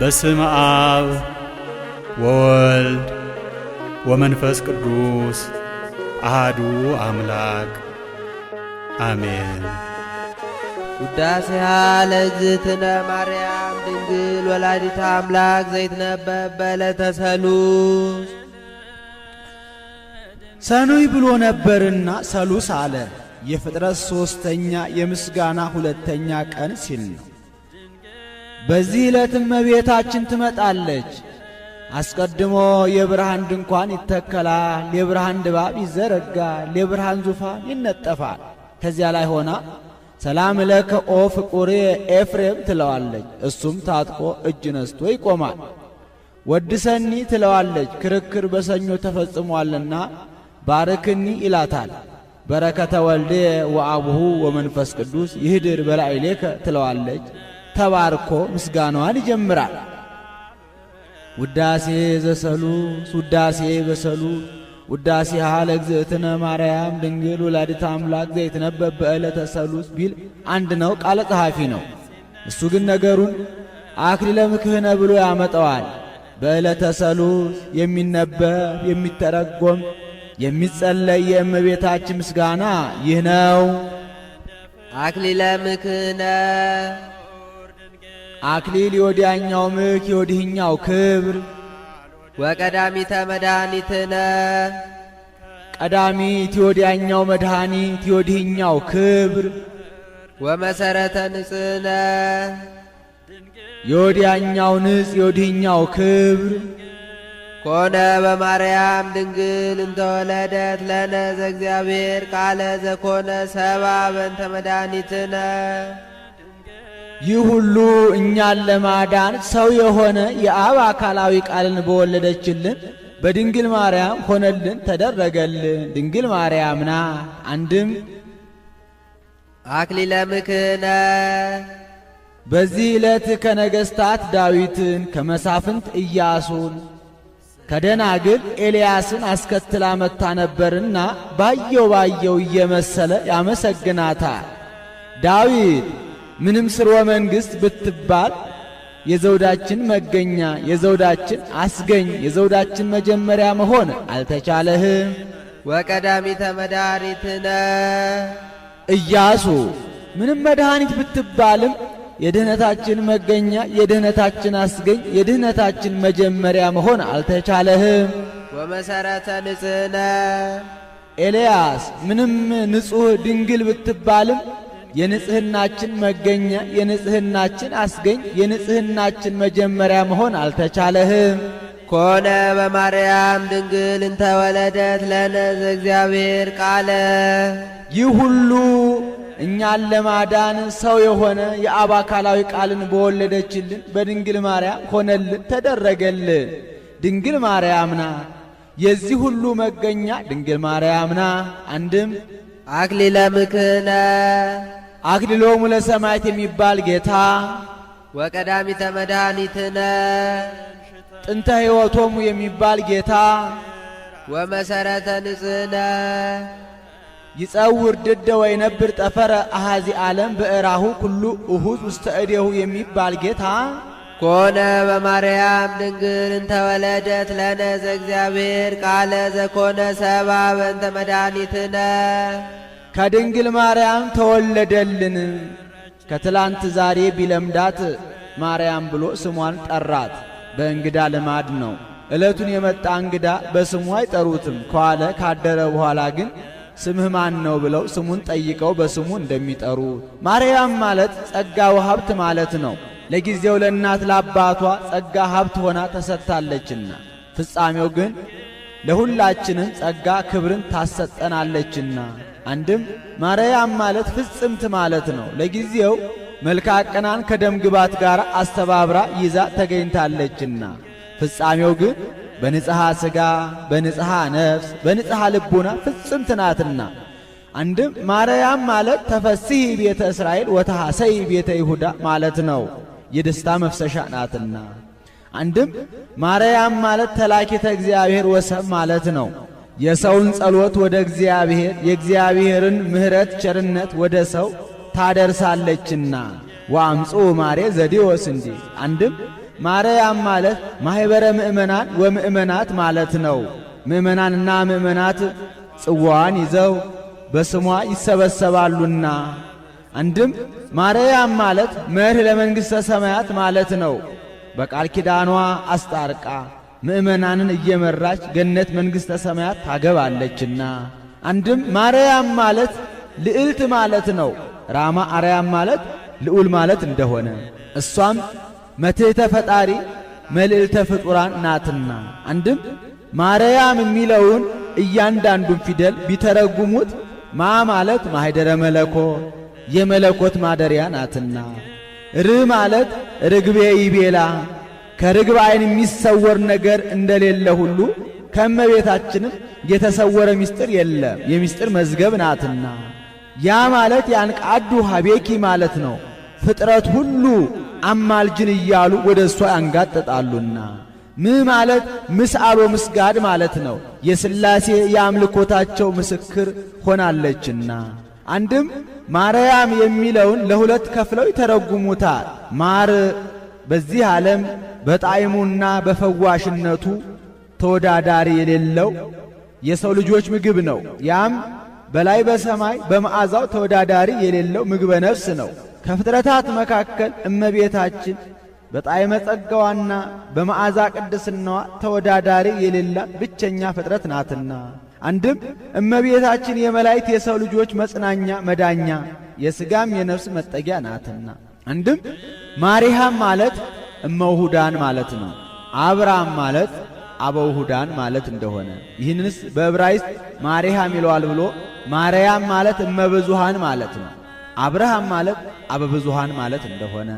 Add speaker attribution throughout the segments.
Speaker 1: በስመ አብ ወወልድ ወመንፈስ ቅዱስ አሐዱ አምላክ አሜን።
Speaker 2: ውዳሴሃ ለእግዝእትነ ማርያም ድንግል ወላዲተ አምላክ ዘይትነበብ በዕለተ ሰሉስ።
Speaker 3: ሰኑይ ብሎ ነበርና ሰሉስ አለ። የፍጥረት ሦስተኛ የምስጋና ሁለተኛ ቀን ሲል ነው። በዚህ ዕለትም እመቤታችን ትመጣለች። አስቀድሞ የብርሃን ድንኳን ይተከላል፣ የብርሃን ድባብ ይዘረጋል፣ የብርሃን ዙፋን ይነጠፋል። ከዚያ ላይ ሆና ሰላም ለከ ኦ ፍቁሬ ኤፍሬም ትለዋለች። እሱም ታጥቆ እጅ ነስቶ ይቆማል። ወድሰኒ ትለዋለች። ክርክር በሰኞ ተፈጽሟልና ባርክኒ ይላታል። በረከተ ወልዴ ወአቡሁ ወመንፈስ ቅዱስ ይህድር በላዕሌከ ትለዋለች። ተባርኮ ምስጋናዋን ይጀምራል። ውዳሴ ዘሰሉስ ውዳሴ በሰሉስ ውዳሴሃ ለእግዝእትነ ማርያም ድንግል ወላዲተ አምላክ ዘይትነበብ በዕለተ ሰሉስ ቢል አንድ ነው፣ ቃለ ጸሐፊ ነው። እሱ ግን ነገሩን አክሊለ ምክህነ ብሎ ያመጣዋል። በዕለተ ሰሉስ የሚነበብ የሚተረጎም የሚጸለይ የእመቤታችን ምስጋና ይህ ነው።
Speaker 2: አክሊለ ምክህነ
Speaker 3: አክሊል የወዲያኛው ምክ የወዲህኛው ክብር።
Speaker 2: ወቀዳሚተ መድኃኒትነ
Speaker 3: ቀዳሚት የወዲያኛው መድኃኒት የወዲህኛው ክብር።
Speaker 2: ወመሰረተ ንጽሕነ
Speaker 3: የወዲያኛው ንጽ የወዲህኛው ክብር።
Speaker 2: ኮነ በማርያም ድንግል እንተወለደት ለነ ዘእግዚአብሔር ቃለ ዘኮነ ሰባ በእንተ መድኃኒትነ።
Speaker 3: ይህ ሁሉ እኛን ለማዳን ሰው የሆነ የአብ አካላዊ ቃልን በወለደችልን በድንግል ማርያም ሆነልን ተደረገልን። ድንግል ማርያም ናት። አንድም
Speaker 2: አክሊለ ምክህነ
Speaker 3: በዚህ ዕለት ከነገሥታት ዳዊትን ከመሳፍንት ኢያሱን ከደናግል ኤልያስን አስከትላ መጥታ ነበርና ባየው እየመሰለ ያመሰግናታል። ዳዊት ምንም ስርወ መንግሥት ብትባል የዘውዳችን መገኛ የዘውዳችን አስገኝ የዘውዳችን መጀመሪያ መሆን አልተቻለህም።
Speaker 2: ወቀዳሚተ መድኃኒትነ
Speaker 3: ኢያሱ ምንም መድኃኒት ብትባልም የድኅነታችን መገኛ የድኅነታችን አስገኝ የድኅነታችን መጀመሪያ መሆን አልተቻለህም።
Speaker 2: ወመሰረተ ንጽሕነ
Speaker 3: ኤልያስ ምንም ንጹሕ ድንግል ብትባልም የንጽሕናችን መገኛ የንጽሕናችን አስገኝ የንጽሕናችን መጀመሪያ መሆን አልተቻለህም።
Speaker 2: ኮነ በማርያም ድንግል እንተወለደት ለነ ዘእግዚአብሔር ቃለ
Speaker 3: ይህ ሁሉ እኛን ለማዳን ሰው የሆነ የአብ አካላዊ ቃልን በወለደችልን በድንግል ማርያም ሆነልን ተደረገልን። ድንግል ማርያም ናት። የዚህ ሁሉ መገኛ ድንግል ማርያም ናት። አንድም
Speaker 2: አክሊለ ምክህነ
Speaker 3: አክሊሎሙ ለሰማዕት የሚባል ጌታ
Speaker 2: ወቀዳሚተ መድኃኒትነ
Speaker 3: ጥንተ ሕይወቶሙ የሚባል ጌታ
Speaker 2: ወመሰረተ ንጽሕነ
Speaker 3: ይጸውር ድደ ወይነብር ጠፈረ አሃዚ ዓለም በእራሁ ኩሉ እሁዝ ውስተ እዴሁ የሚባል ጌታ
Speaker 2: ኮነ በማርያም ድንግል እንተወለደት ለነ ዘእግዚአብሔር ቃለ ዘኮነ ሰባ በእንተ መድኃኒትነ
Speaker 3: ከድንግል ማርያም ተወለደልን። ከትላንት ዛሬ ቢለምዳት ማርያም ብሎ ስሟን ጠራት። በእንግዳ ልማድ ነው። ዕለቱን የመጣ እንግዳ በስሙ አይጠሩትም። ከዋለ ካደረ በኋላ ግን ስምህ ማን ነው ብለው ስሙን ጠይቀው በስሙ እንደሚጠሩ ማርያም ማለት ጸጋ ወሀብት ማለት ነው። ለጊዜው ለእናት ለአባቷ ጸጋ ሀብት ሆና ተሰጥታለችና ፍጻሜው ግን ለሁላችንም ጸጋ ክብርን ታሰጠናለችና። አንድም ማርያም ማለት ፍጽምት ማለት ነው። ለጊዜው መልክአ ቀናን ከደም ግባት ጋር አስተባብራ ይዛ ተገኝታለችና ፍጻሜው ግን በንጽሐ ሥጋ በንጽሐ ነፍስ በንጽሐ ልቡና ፍጽምት ናትና። አንድም ማርያም ማለት ተፈስሒ ቤተ እስራኤል ወተሐሰይ ቤተ ይሁዳ ማለት ነው። የደስታ መፍሰሻ ናትና። አንድም ማርያም ማለት ተላኪተ እግዚአብሔር ወሰብ ማለት ነው። የሰውን ጸሎት ወደ እግዚአብሔር የእግዚአብሔርን ምሕረት ቸርነት ወደ ሰው ታደርሳለችና ወአምጹ ማሬ ዘዲዮስ እንዲል። አንድም ማርያም ማለት ማኅበረ ምእመናን ወምእመናት ማለት ነው። ምእመናንና ምእመናት ጽዋዋን ይዘው በስሟ ይሰበሰባሉና። አንድም ማርያም ማለት መርህ ለመንግሥተ ሰማያት ማለት ነው። በቃል ኪዳኗ አስታርቃ ምእመናንን እየመራች ገነት መንግሥተ ሰማያት ታገባለችና። አንድም ማርያም ማለት ልዕልት ማለት ነው። ራማ አርያም ማለት ልዑል ማለት እንደሆነ እሷም መትሕተ ፈጣሪ መልዕልተ ፍጡራን ናትና። አንድም ማርያም የሚለውን እያንዳንዱን ፊደል ቢተረጉሙት ማ ማለት ማኅደረ መለኮት የመለኮት ማደሪያ ናትና። ር ማለት ርግቤ ይቤላ ከርግብ ዓይን የሚሰወር ነገር እንደሌለ ሁሉ ከእመቤታችንም የተሰወረ ምስጢር የለም፣ የምስጢር መዝገብ ናትና። ያ ማለት ያንቃዱ ሀቤኪ ማለት ነው። ፍጥረት ሁሉ አማልጅን እያሉ ወደ እሷ ያንጋጥጣሉና። ም ማለት ምስአሎ ምስጋድ ማለት ነው። የሥላሴ የአምልኮታቸው ምስክር ሆናለችና። አንድም ማርያም የሚለውን ለሁለት ከፍለው ይተረጉሙታል። ማር በዚህ ዓለም በጣዕሙና በፈዋሽነቱ ተወዳዳሪ የሌለው የሰው ልጆች ምግብ ነው። ያም በላይ በሰማይ በመዓዛው ተወዳዳሪ የሌለው ምግበ ነፍስ ነው። ከፍጥረታት መካከል እመቤታችን በጣዕመ ጸጋዋና በመዓዛ ቅድስናዋ ተወዳዳሪ የሌላት ብቸኛ ፍጥረት ናትና። አንድም እመቤታችን የመላእክት የሰው ልጆች መጽናኛ መዳኛ የሥጋም የነፍስ መጠጊያ ናትና። አንድም ማርያም ማለት እመውሁዳን ማለት ነው። አብርሃም ማለት አበውሁዳን ማለት እንደሆነ ይህንስ በዕብራይስጥ ማርያም ይለዋል ብሎ ማርያም ማለት እመብዙሃን ማለት ነው። አብርሃም ማለት አበብዙሃን ማለት እንደሆነ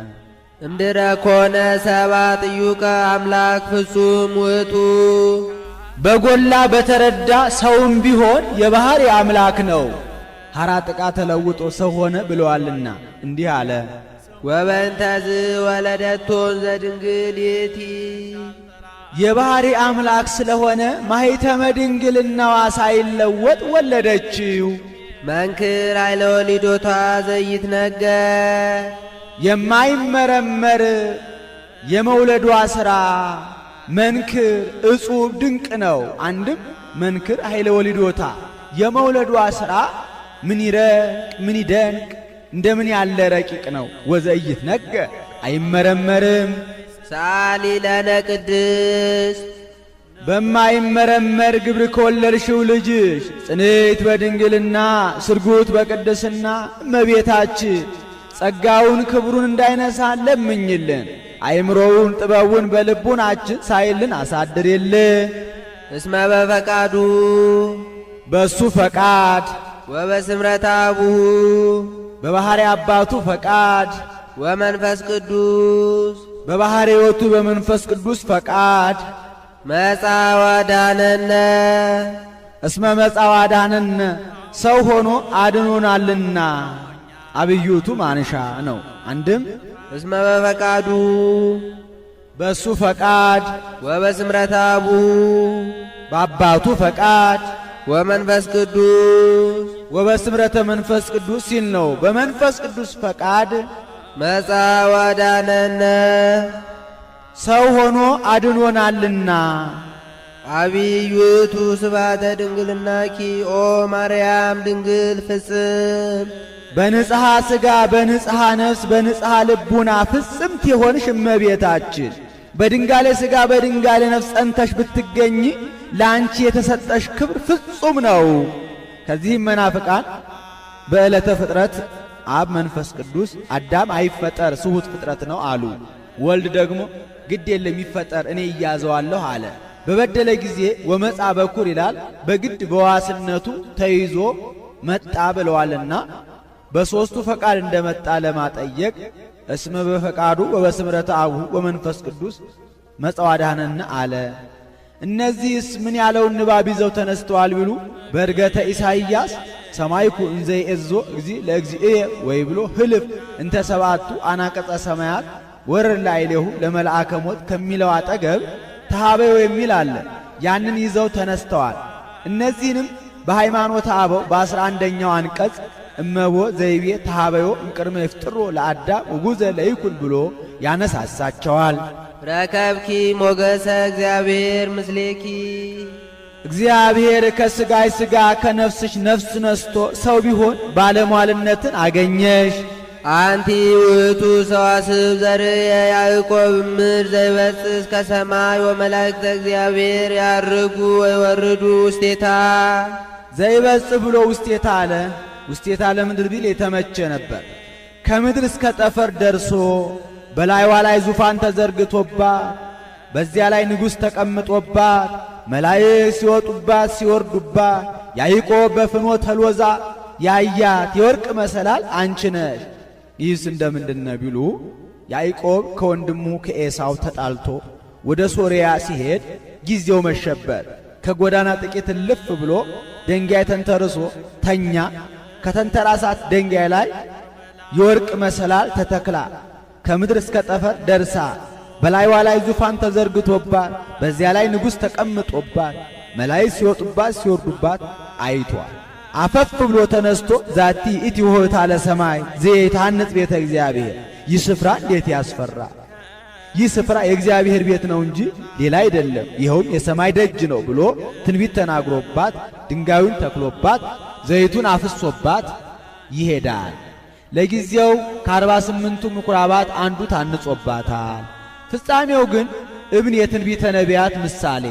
Speaker 2: እምድረ ኮነ ሰባ ጥዩቀ አምላክ ፍጹም ውእቱ
Speaker 3: በጎላ በተረዳ ሰውም ቢሆን የባሕርይ አምላክ ነው። ሐራ ጥቃ ተለውጦ ሰው ሆነ ብለዋልና እንዲህ አለ።
Speaker 2: ወበእንተዝ ወለደቶን ዘድንግል ይእቲ
Speaker 3: የባሕርይ አምላክ ስለሆነ ማኅተመ ድንግልናዋ ሳይለወጥ ወለደችው።
Speaker 2: መንክር ኃይለ ወሊዶታ ዘይትነገር
Speaker 3: የማይመረመር የመውለዷ ሥራ መንክር እጹብ ድንቅ ነው። አንድም መንክር ኃይለ ወሊዶታ የመውለዷ ሥራ ምን ይረቅ ምን ይደንቅ እንደምን ያለ ረቂቅ ነው። ወዘኢይትነገር አይመረመርም።
Speaker 2: ሳሊ ለነ ቅድስት
Speaker 3: በማይመረመር ግብር ከወለድሽው ልጅሽ ጽንዕት በድንግልና ስርጉት በቅድስና እመቤታችን ጸጋውን ክብሩን እንዳይነሳ ለምኝልን። አይምሮውን ጥበቡን በልቡናችን ሳይልን አሳድርልን።
Speaker 2: እስመ በፈቃዱ
Speaker 3: በሱ ፈቃድ
Speaker 2: ወበስምረት አቡሁ
Speaker 3: በባሕርይ አባቱ ፈቃድ
Speaker 2: ወመንፈስ ቅዱስ
Speaker 3: በባሕርይ ሕይወቱ በመንፈስ ቅዱስ ፈቃድ
Speaker 2: መጻ ወአዳነነ
Speaker 3: እስመ መጻ ወአዳነነ ሰው ሆኖ አድኖናልና አብዩቱ ማንሻ ነው። አንድም
Speaker 2: እስመ በፈቃዱ
Speaker 3: በሱ ፈቃድ
Speaker 2: ወበስምረት አቡሁ
Speaker 3: በአባቱ ፈቃድ
Speaker 2: ወመንፈስ ቅዱስ
Speaker 3: ወበስምረተ መንፈስ ቅዱስ ሲል ነው። በመንፈስ ቅዱስ ፈቃድ
Speaker 2: መጻ ወአዳነነ
Speaker 3: ሰው ሆኖ አድኖናልና።
Speaker 2: አብይ ውእቱ ስብሐተ ድንግልናኪ ኦ ማርያም ድንግል ፍጽም
Speaker 3: በንጽሐ ሥጋ በንጽሐ ነፍስ በንጽሐ ልቡና ፍጽምት የሆንሽ እመቤታችን በድንጋሌ ሥጋ በድንጋሌ ነፍስ ጸንተሽ ብትገኝ ለአንቺ የተሰጠሽ ክብር ፍጹም ነው። ከዚህም መናፍቃን በዕለተ ፍጥረት አብ መንፈስ ቅዱስ አዳም አይፈጠር ስሁት ፍጥረት ነው አሉ። ወልድ ደግሞ ግድ የለም ይፈጠር እኔ እያዘዋለሁ አለ። በበደለ ጊዜ ወመጻ በኩር ይላል። በግድ በዋስነቱ ተይዞ መጣ ብለዋልና በሦስቱ ፈቃድ እንደመጣ ለማጠየቅ እስመ በፈቃዱ ወበስምረተ አቡሁ ወመንፈስ ቅዱስ መጻ ወአዳነነ አለ። እነዚህስ ምን ያለውን ንባብ ይዘው ተነስተዋል ቢሉ በእርገተ ኢሳይያስ ሰማይኩ እንዘ ይእዞ እግዚእ ለእግዚእየ ወይ ብሎ ህልፍ እንተ ሰባቱ አናቀጸ ሰማያት ወረድ ላዕሌሁ ለመልአከ ሞት ከሚለው አጠገብ ተሃበዮ የሚል አለ። ያንን ይዘው ተነስተዋል። እነዚህንም በሃይማኖተ አበው በ11ኛው አንቀጽ እመቦ ዘይቤ ተሃበዮ እምቅድመ ይፍጥሮ ለአዳም ውጉዘ ለይኩን ብሎ ያነሳሳቸዋል።
Speaker 2: ረከብኪ ሞገሰ እግዚአብሔር ምስሌኪ
Speaker 3: እግዚአብሔር ከሥጋሽ ሥጋ ከነፍስሽ ነፍስ ነስቶ ሰው ቢሆን ባለሟልነትን አገኘሽ።
Speaker 2: አንቲ ውእቱ ሰዋስብ ዘርየ ያዕቆብ እምር ዘይበጽሕ እስከ ሰማይ ወመላእክተ እግዚአብሔር ያርጉ ወይወርዱ ውስቴታ።
Speaker 3: ዘይበጽሕ ብሎ ውስቴታ አለ። ውስቴታ ለምድር ቢል የተመቸ ነበር። ከምድር እስከ ጠፈር ደርሶ በላይዋ ላይ ዙፋን ተዘርግቶባት በዚያ ላይ ንጉሥ ተቀምጦባት መላእክት ሲወጡባት ሲወርዱባት ያዕቆብ በፍኖተ ሎዛ ያያት የወርቅ መሰላል አንቺ ነሽ። ይህስ እንደምንድነው ቢሉ ያዕቆብ ከወንድሙ ከኤሳው ተጣልቶ ወደ ሶርያ ሲሄድ ጊዜው መሸበር። ከጎዳና ጥቂት እልፍ ብሎ ደንጋይ ተንተርሶ ተኛ። ከተንተራሳት ደንጋይ ላይ የወርቅ መሰላል ተተክላ ከምድር እስከ ጠፈር ደርሳ በላይዋ ላይ ዙፋን ተዘርግቶባት በዚያ ላይ ንጉሥ ተቀምጦባት መላእክት ሲወጡባት ሲወርዱባት አይቷል። አፈፍ ብሎ ተነስቶ ዛቲ ኢቲ ሆታ ለሰማይ ዘይታንጽ ቤተ እግዚአብሔር፣ ይህ ስፍራ እንዴት ያስፈራ! ይህ ስፍራ የእግዚአብሔር ቤት ነው እንጂ ሌላ አይደለም፣ ይኸውም የሰማይ ደጅ ነው ብሎ ትንቢት ተናግሮባት ድንጋዩን ተክሎባት ዘይቱን አፍሶባት ይሄዳል። ለጊዜው ከ48ቱ ምኵራባት አንዱ ታንጾባታል። ፍጻሜው ግን እብን የትንቢተ ነቢያት ምሳሌ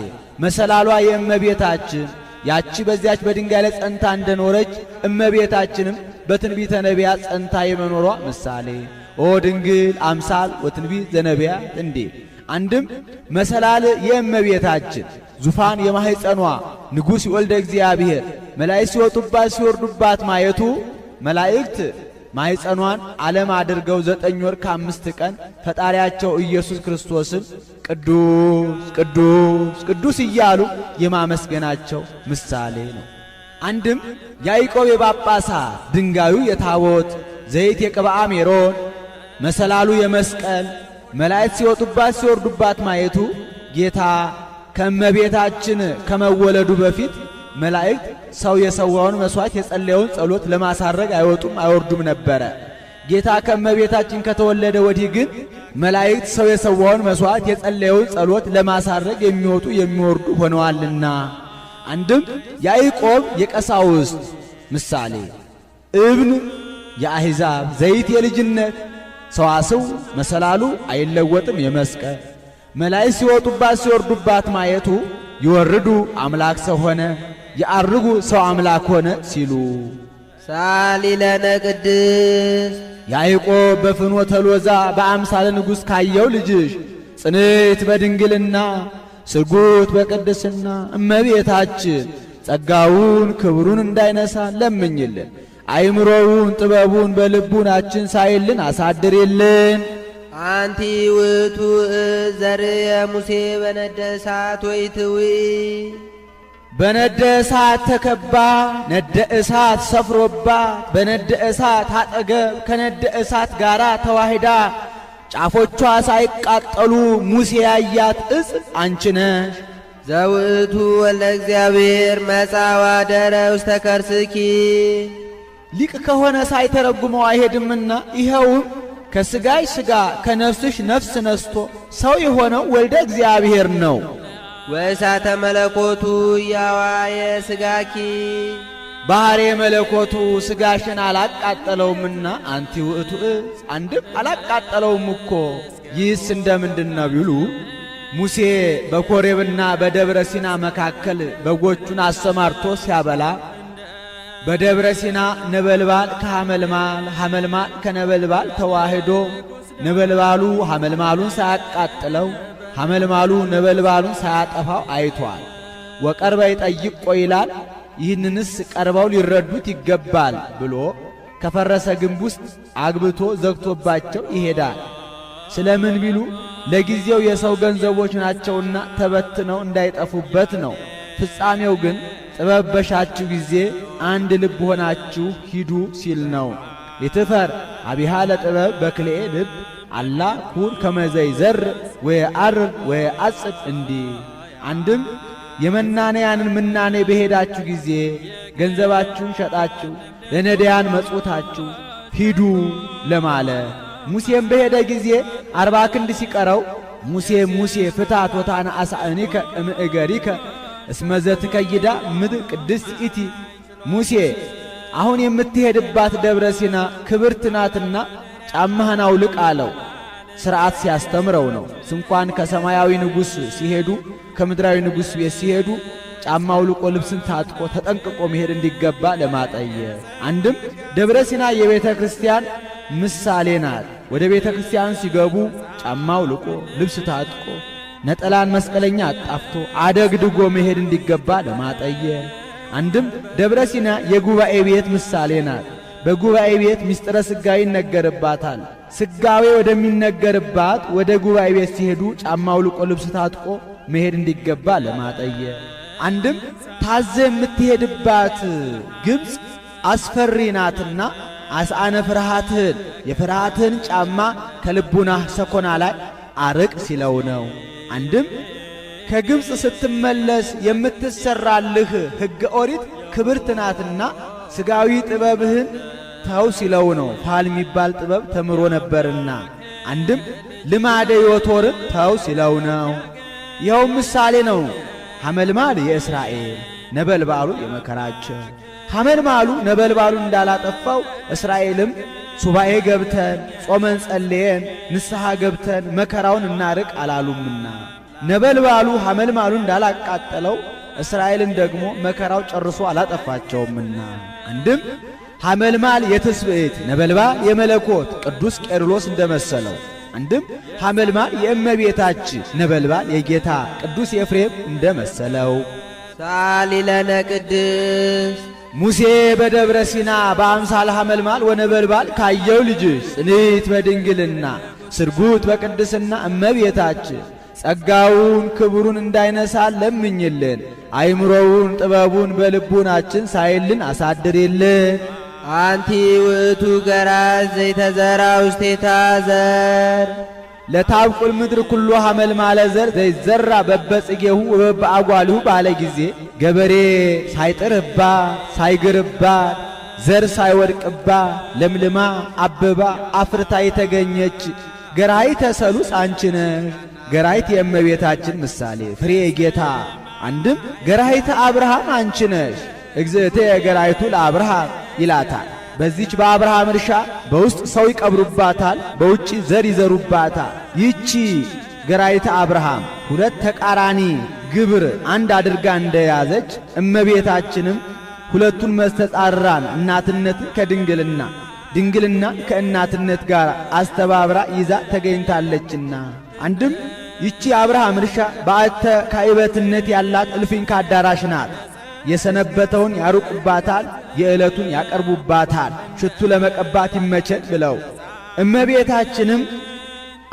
Speaker 3: መሰላሏ የእመቤታችን ያቺ በዚያች በድንጋይ ላይ ጸንታ እንደኖረች እመቤታችንም በትንቢተ ነቢያት ጸንታ የመኖሯ ምሳሌ ኦ ድንግል አምሳል ወትንቢት ዘነቢያት እንዴ! አንድም መሰላል የእመቤታችን ዙፋን የማኅፀኗ ንጉሥ ወልደ እግዚአብሔር መላእክት ሲወጡባት ሲወርዱባት ማየቱ መላእክት ማኅፀኗን ዓለም አድርገው 9 ወር ከ5 ቀን ፈጣሪያቸው ኢየሱስ ክርስቶስን ቅዱስ ቅዱስ ቅዱስ እያሉ የማመስገናቸው ምሳሌ ነው። አንድም ያዕቆብ የጳጳሳት ድንጋዩ የታቦት ዘይት የቅብዓ ሜሮን መሰላሉ የመስቀል መላእክት ሲወጡባት ሲወርዱባት ማየቱ ጌታ ከእመቤታችን ከመወለዱ በፊት መላእክት ሰው የሰዋውን መሥዋዕት የጸለየውን ጸሎት ለማሳረግ አይወጡም አይወርዱም ነበረ። ጌታ ከእመቤታችን ከተወለደ ወዲህ ግን መላእክት ሰው የሰዋውን መሥዋዕት የጸለየውን ጸሎት ለማሳረግ የሚወጡ የሚወርዱ ሆነዋልና። አንድም ያዕቆብ የቀሳውስት ምሳሌ እብን የአሕዛብ ዘይት የልጅነት ሰዋስው መሰላሉ አይለወጥም የመስቀል መላእክት ሲወጡባት ሲወርዱባት ማየቱ ይወርዱ አምላክ ሰው ሆነ ያርጉ ሰው አምላክ ሆነ ሲሉ
Speaker 2: ሳሊለነ ቅድስ
Speaker 3: ያዕቆብ በፍኖተ ሎዛ በአምሳለ ንጉሥ ካየው ልጅሽ ጽንዕት በድንግልና ስርጉት በቅድስና እመቤታችን ጸጋውን ክብሩን እንዳይነሳ ለምኝልን። አይምሮውን ጥበቡን በልቡናችን ሳይልን አሳድርልን።
Speaker 2: አንቲ ውእቱ ዘርየ ሙሴ በነደ እሳት ወይትዊ
Speaker 3: በነደ እሳት ተከባ ነደ እሳት ሰፍሮባት በነደ እሳት አጠገብ ከነደ እሳት ጋር ተዋሂዳ ጫፎቿ ሳይቃጠሉ ሙሴ ያያት ዕፅ አንቺ ነሽ።
Speaker 2: ዘውእቱ ወልደ እግዚአብሔር መጻ ወአደረ ውስተ ከርስኪ
Speaker 3: ሊቅ ከሆነ ሳይተረጉመው አይሄድምና ይኸውም ከሥጋሽ ሥጋ ከነፍስሽ ነፍስ ነስቶ ሰው የሆነው ወልደ እግዚአብሔር ነው።
Speaker 2: ወእሳተ መለኮቱ ያዋየ ሥጋኪ
Speaker 3: ባሕሬ መለኮቱ ሥጋሽን አላቃጠለውምና አንቲ ውእቱ ዕፅ አንድም አላቃጠለውም እኮ። ይህስ እንደምንድን ነው ቢሉ ሙሴ በኮሬብና በደብረ ሲና መካከል በጎቹን አሰማርቶ ሲያበላ በደብረ ሲና ነበልባል ከሐመልማል ሐመልማል ከነበልባል ተዋህዶ ነበልባሉ ሐመልማሉን ሳያቃጥለው ሐመልማሉ ነበልባሉን ሳያጠፋው አይቷል። ወቀርበ ይጠይቆ ይላል። ይህንንስ ቀርበው ሊረዱት ይገባል ብሎ ከፈረሰ ግንብ ውስጥ አግብቶ ዘግቶባቸው ይሄዳል። ስለምን ቢሉ ለጊዜው የሰው ገንዘቦች ናቸውና ተበትነው እንዳይጠፉበት ነው። ፍጻሜው ግን ጥበብ በሻችሁ ጊዜ አንድ ልብ ሆናችሁ ሂዱ ሲል ነው። ይትፈር አቢሃ ለጥበብ በክልኤ ልብ አላ ኩን ከመዘይ ዘር ወየዐርር ወየዐጽድ እንዲህ። አንድም የመናንያንን ምናኔ በሄዳችሁ ጊዜ ገንዘባችሁን ሸጣችሁ ለነዳያን መጽውታችሁ ሂዱ ለማለ። ሙሴም በሄደ ጊዜ 40 ክንድ ሲቀረው ሙሴ ሙሴ ፍታት ወታነአሳእኒከ እምእገሪከ እስመ ዘትከይዳ ምድር ቅድስት ኢቲ። ሙሴ አሁን የምትሄድባት ደብረ ሲና ክብርት ናትና ጫማህን አውልቅ አለው። ሥርዓት ሲያስተምረው ነው። ስንኳን ከሰማያዊ ንጉሥ ሲሄዱ ከምድራዊ ንጉሥ ቤት ሲሄዱ ጫማ አውልቆ ልብስን ታጥቆ ተጠንቅቆ መሄድ እንዲገባ ለማጠየቅ። አንድም ደብረ ሲና የቤተ ክርስቲያን ምሳሌ ናት። ወደ ቤተ ክርስቲያን ሲገቡ ጫማ አውልቆ ልብስ ታጥቆ ነጠላን መስቀለኛ አጣፍቶ አደግድጎ መሄድ እንዲገባ ለማጠየቅ። አንድም ደብረ ሲና የጉባኤ ቤት ምሳሌ ናት። በጉባኤ ቤት ምስጢረ ሥጋዌ ይነገርባታል። ሥጋዌ ወደሚነገርባት ወደ ጉባኤ ቤት ሲሄዱ ጫማ አውልቆ ልብስ ታጥቆ መሄድ እንዲገባ ለማጠየቅ። አንድም ታዘ የምትሄድባት ግብፅ አስፈሪ ናትና አስአነ ፍርሃትህን የፍርሃትህን ጫማ ከልቡናህ ሰኮና ላይ አርቅ ሲለው ነው። አንድም ከግብፅ ስትመለስ የምትሰራልህ ሕገ ኦሪት ክብርት ናትና ሥጋዊ ጥበብህን ተው ሲለው ነው። ፋል የሚባል ጥበብ ተምሮ ነበርና። አንድም ልማደ ዮቶርን ተው ሲለው ነው። ይኸውም ምሳሌ ነው። ሐመልማል የእስራኤል ነበልባሉ የመከራቸው። ሐመልማሉ ነበልባሉ እንዳላጠፋው እስራኤልም ሱባኤ ገብተን ጾመን ጸልየን ንስሐ ገብተን መከራውን እናርቅ አላሉምና ነበልባሉ ሐመልማሉ እንዳላቃጠለው እስራኤልን ደግሞ መከራው ጨርሶ አላጠፋቸውምና። አንድም ሐመልማል የትስብእት ነበልባል የመለኮት ቅዱስ ቄርሎስ እንደመሰለው፣ አንድም ሐመልማል የእመቤታችን ነበልባል የጌታ ቅዱስ ኤፍሬም እንደመሰለው።
Speaker 2: ሳሊ ለነ ቅድስት
Speaker 3: ሙሴ በደብረ ሲና በአምሳለ ሐመልማል ወነበልባል ካየው ልጅሽ ጽንዕት በድንግልና ስርጉት በቅድስና እመቤታችን ጸጋውን ክብሩን እንዳይነሳን ለምኝልን። አይምሮውን ጥበቡን በልቡናችን ሳይልን አሳድሪልን።
Speaker 2: አንቲ ውእቱ ገራዝ ዘይተዘራ ውስቴታ ዘር
Speaker 3: ለታብቁል ምድር ኩሎ ሐመልማለ ዘር ዘይዘራ በበጽጌሁ ወበበአጓልሁ ባለ ጊዜ ገበሬ ሳይጥርባት ሳይግርባት ዘር ሳይወድቅባት ለምልማ አበባ አፍርታ የተገኘች ገራይተ ሰሉስ አንቺ ነሽ። ገራይት የእመቤታችን ምሳሌ ፍሬ ጌታ። አንድም ገራይተ አብርሃም አንቺ ነሽ። እግዝእቴ ገራይቱ ለአብርሃም ይላታል። በዚች በአብርሃም እርሻ በውስጥ ሰው ይቀብሩባታል፣ በውጪ ዘር ይዘሩባታል። ይቺ ገራይተ አብርሃም ሁለት ተቃራኒ ግብር አንድ አድርጋ እንደያዘች እመቤታችንም ሁለቱን መስተጻራን እናትነትን ከድንግልና ድንግልና ከእናትነት ጋር አስተባብራ ይዛ ተገኝታለችና። አንድም ይቺ አብርሃም እርሻ በአተ ካይበትነት ያላት እልፍኝ ካዳራሽ ናት። የሰነበተውን ያሩቁባታል፣ የዕለቱን ያቀርቡባታል፣ ሽቱ ለመቀባት ይመቸን ብለው። እመቤታችንም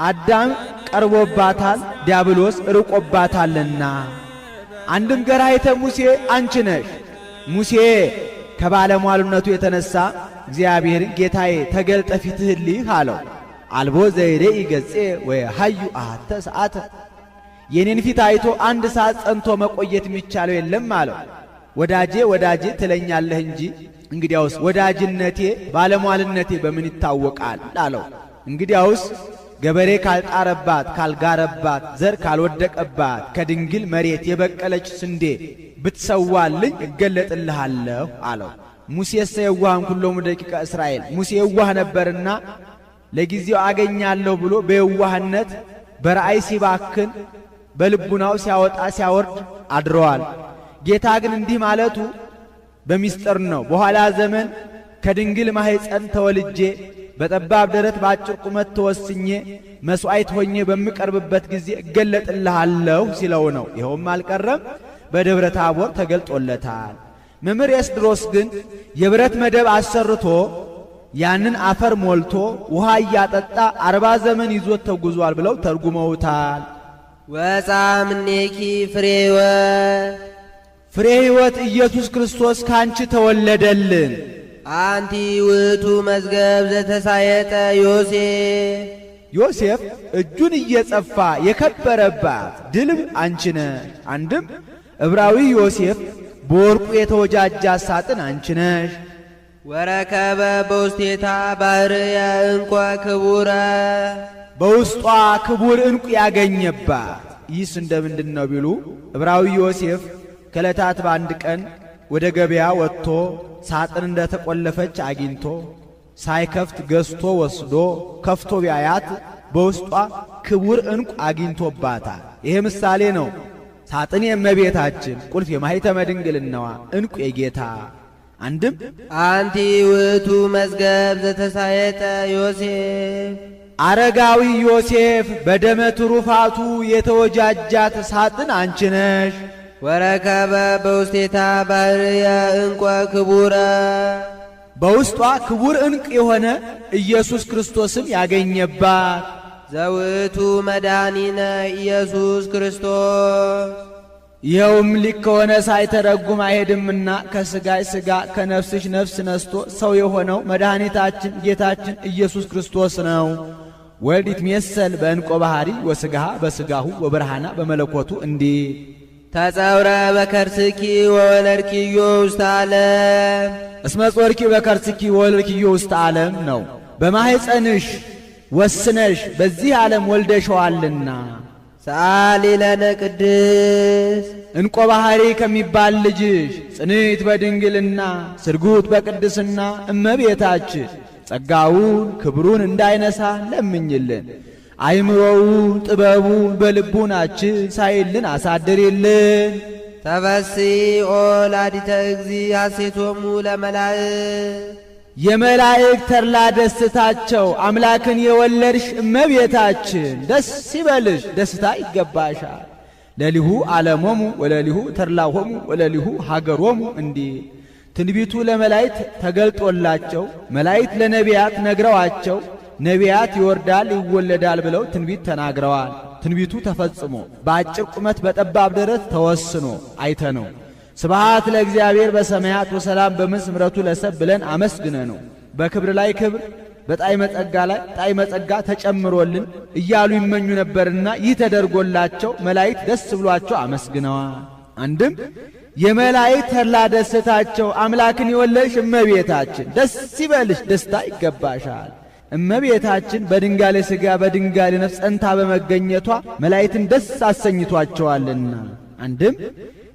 Speaker 3: አዳም ቀርቦባታል፣ ዲያብሎስ ርቆባታልና። አንድም ገራይተ ሙሴ አንቺ ነሽ። ሙሴ ከባለሟልነቱ የተነሳ እግዚአብሔርን ጌታዬ ተገልጠ ፊትህን ልይህ አለው። አልቦ ዘይሬኢ ገጼ ወየሐዩ አሐተ ሰዓተ የኔን ፊት አይቶ አንድ ሰዓት ጸንቶ መቆየት የሚቻለው የለም አለው። ወዳጄ ወዳጄ ትለኛለህ እንጂ እንግዲያውስ ወዳጅነቴ ባለሟልነቴ በምን ይታወቃል አለው። እንግዲያውስ ገበሬ ካልጣረባት ካልጋረባት ዘር ካልወደቀባት ከድንግል መሬት የበቀለች ስንዴ ብትሰዋልኝ እገለጥልሃለሁ አለው። ሙሴሰ የዋህን ኩሎሙ ደቂቀ እስራኤል ሙሴ የዋህ ነበርና ለጊዜው አገኛለሁ ብሎ በየዋህነት በራእይ ሲባክን በልቡናው ሲያወጣ ሲያወርድ አድረዋል። ጌታ ግን እንዲህ ማለቱ በሚስጥር ነው። በኋላ ዘመን ከድንግል ማኅፀን ተወልጄ በጠባብ ደረት በአጭር ቁመት ተወስኜ መሥዋዕት ሆኜ በምቀርብበት ጊዜ እገለጥልሃለሁ ሲለው ነው። ይኸውም አልቀረም፣ በደብረ ታቦር ተገልጦለታል። መምህር ኤስድሮስ ግን የብረት መደብ አሰርቶ ያንን አፈር ሞልቶ ውሃ እያጠጣ 40 ዘመን ይዞት ተጉዟል ብለው ተርጉመውታል።
Speaker 2: ወፃ እምኔኪ ፍሬ ሕይወት
Speaker 3: ፍሬ ሕይወት ኢየሱስ ክርስቶስ ካንቺ ተወለደልን።
Speaker 2: አንቲ ውእቱ መዝገብ ዘተሳየጠ
Speaker 3: ዮሴፍ እጁን እየጸፋ የከበረባት ድልብ አንቺ ነሽ። አንድም ዕብራዊ ዮሴፍ በወርቁ የተወጃጃ ሳጥን አንቺ ነሽ።
Speaker 2: ወረከበ በውስቴታ ባሕርየ ዕንቈ ክቡረ
Speaker 3: በውስጧ ክቡር ዕንቁ ያገኘባት። ይህስ እንደምንድን ነው ቢሉ ዕብራዊ ዮሴፍ ከዕለታት በአንድ ቀን ወደ ገበያ ወጥቶ ሳጥን እንደተቆለፈች አግኝቶ ሳይከፍት ገዝቶ ወስዶ ከፍቶ ቢያያት በውስጧ ክቡር ዕንቁ አግኝቶባታል። ይሄ ምሳሌ ነው። ሳጥን የእመቤታችን፣ ቁልፍ የማኅተመ ድንግልናዋ፣ ዕንቁ የጌታ። አንድም
Speaker 2: አንቲ ውእቱ መዝገብ ዘተሳየጠ ዮሴፍ፣
Speaker 3: አረጋዊ ዮሴፍ በደመ ትሩፋቱ የተወጃጃት ሳጥን አንቺ ነሽ።
Speaker 2: ወረከበ በውስቴታ ባሕርየ ዕንቈ ክቡረ፣
Speaker 3: በውስጧ ክቡር ዕንቅ የሆነ ኢየሱስ ክርስቶስን ያገኘባት።
Speaker 2: ዘውእቱ መድኃኒነ ኢየሱስ ክርስቶስ፣
Speaker 3: ይኸውም ሊክ ከሆነ ሳይተረጉም አይሄድምና ከሥጋይ ሥጋ ከነፍስሽ ነፍስ ነስቶ ሰው የሆነው መድኃኒታችን ጌታችን ኢየሱስ ክርስቶስ ነው። ወልድ ይትሜሰል በዕንቆ ባሕሪ ወሥጋሃ በሥጋሁ ወብርሃና በመለኮቱ እንዲህ
Speaker 2: ተጸውረ በከርስኪ ወወለድኪዮ ውስተ ዓለም፣
Speaker 3: እስመ ጾርኪ በከርስኪ ወወለድኪዮ ውስተ ዓለም ነው። በማኅፀንሽ ወስነሽ በዚህ ዓለም ወልደሸዋልና።
Speaker 2: ሰአሊ ለነ ቅድስት፣
Speaker 3: ዕንቆ ባሕሪ ከሚባል ልጅሽ ጽንዕት በድንግልና ስርጉት በቅድስና እመቤታችን ጸጋውን ክብሩን እንዳይነሳ ለምኝልን። አይምሮውን ጥበቡን በልቡናችን ሳይልን አሳድሪልን።
Speaker 2: ተፈሥሒ ኦ ወላዲተ እግዚእ ሐሴቶሙ ለመላእክት፣
Speaker 3: የመላእክት ተድላ ደስታቸው አምላክን የወለድሽ እመቤታችን ደስ ይበልሽ፣ ደስታ ይገባሻል። ለሊሁ ዓለሞሙ ወለሊሁ ተድላሆሙ ወለሊሁ ሀገሮሙ እንዲህ ትንቢቱ ለመላእክት ተገልጦላቸው መላእክት ለነቢያት ነግረዋቸው ነቢያት ይወርዳል ይወለዳል ብለው ትንቢት ተናግረዋል። ትንቢቱ ተፈጽሞ በአጭር ቁመት በጠባብ ደረት ተወስኖ አይተነው። ስብሐት ለእግዚአብሔር በሰማያት ወሰላም በምድር ምሕረቱ ለሰብ ብለን አመስግነ ነው። በክብር ላይ ክብር በጣዕመ ጸጋ ላይ ጣዕመ ጸጋ ተጨምሮልን እያሉ ይመኙ ነበርና ይህ ተደርጎላቸው መላእክት ደስ ብሏቸው አመስግነዋል። አንድም የመላእክት ተድላ ደስታቸው አምላክን የወለድሽ እመቤታችን ደስ ይበልሽ፣ ደስታ ይገባሻል። እመቤታችን በድንጋሌ ሥጋ በድንጋሌ ነፍስ ጸንታ በመገኘቷ መላእክትን ደስ አሰኝቷቸዋልና። አንድም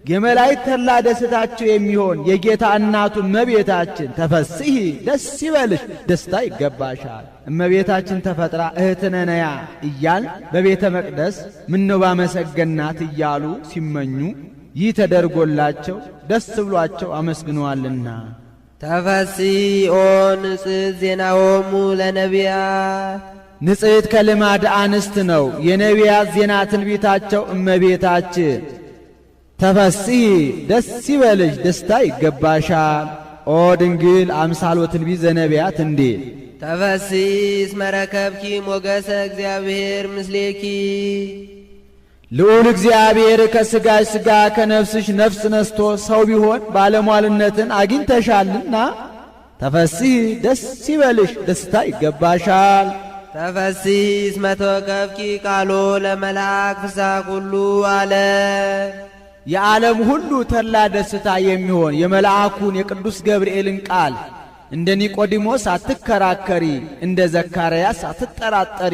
Speaker 3: የመላእክት ተድላ ደስታቸው የሚሆን የጌታ እናቱ እመቤታችን ተፈሥሒ ደስ ይበልሽ፣ ደስታ ይገባሻል። እመቤታችን ተፈጥራ እህትነ ነያ እያል በቤተ መቅደስ ምነው ባመሰገናት እያሉ ሲመኙ ይህ ተደርጎላቸው ደስ ብሏቸው አመስግነዋልና።
Speaker 2: ተፈሥሒ ኦ ንጽሕት ዜናሆሙ ለነቢያት፣
Speaker 3: ንጽሕት ከልማድ አንስት ነው የነቢያት ዜና ትንቢታቸው እመቤታችን ተፈሥሒ ደስ ይበልሽ፣ ደስታ ይገባሻል። ኦ ድንግል አምሳል ወትንቢት ዘነቢያት እንዲል
Speaker 2: ተፈሥሒ እስመ ረከብኪ ሞገሰ እግዚአብሔር ምስሌኪ፣
Speaker 3: ልዑል እግዚአብሔር ከሥጋሽ ሥጋ ከነፍስሽ ነፍስ ነስቶ ሰው ቢሆን ባለሟልነትን አግኝተሻልና ተፈሥሒ ደስ ይበልሽ፣ ደስታ ይገባሻል።
Speaker 2: ተፈሥሒ እስመ ተወከፍኪ ቃሎ ለመልአክ ፍስሐ ኩሉ ዓለም፣
Speaker 3: የዓለም ሁሉ ተድላ ደስታ የሚሆን የመልአኩን የቅዱስ ገብርኤልን ቃል እንደ ኒቆዲሞስ አትከራከሪ፣ እንደ ዘካርያስ አትጠራጠሪ፣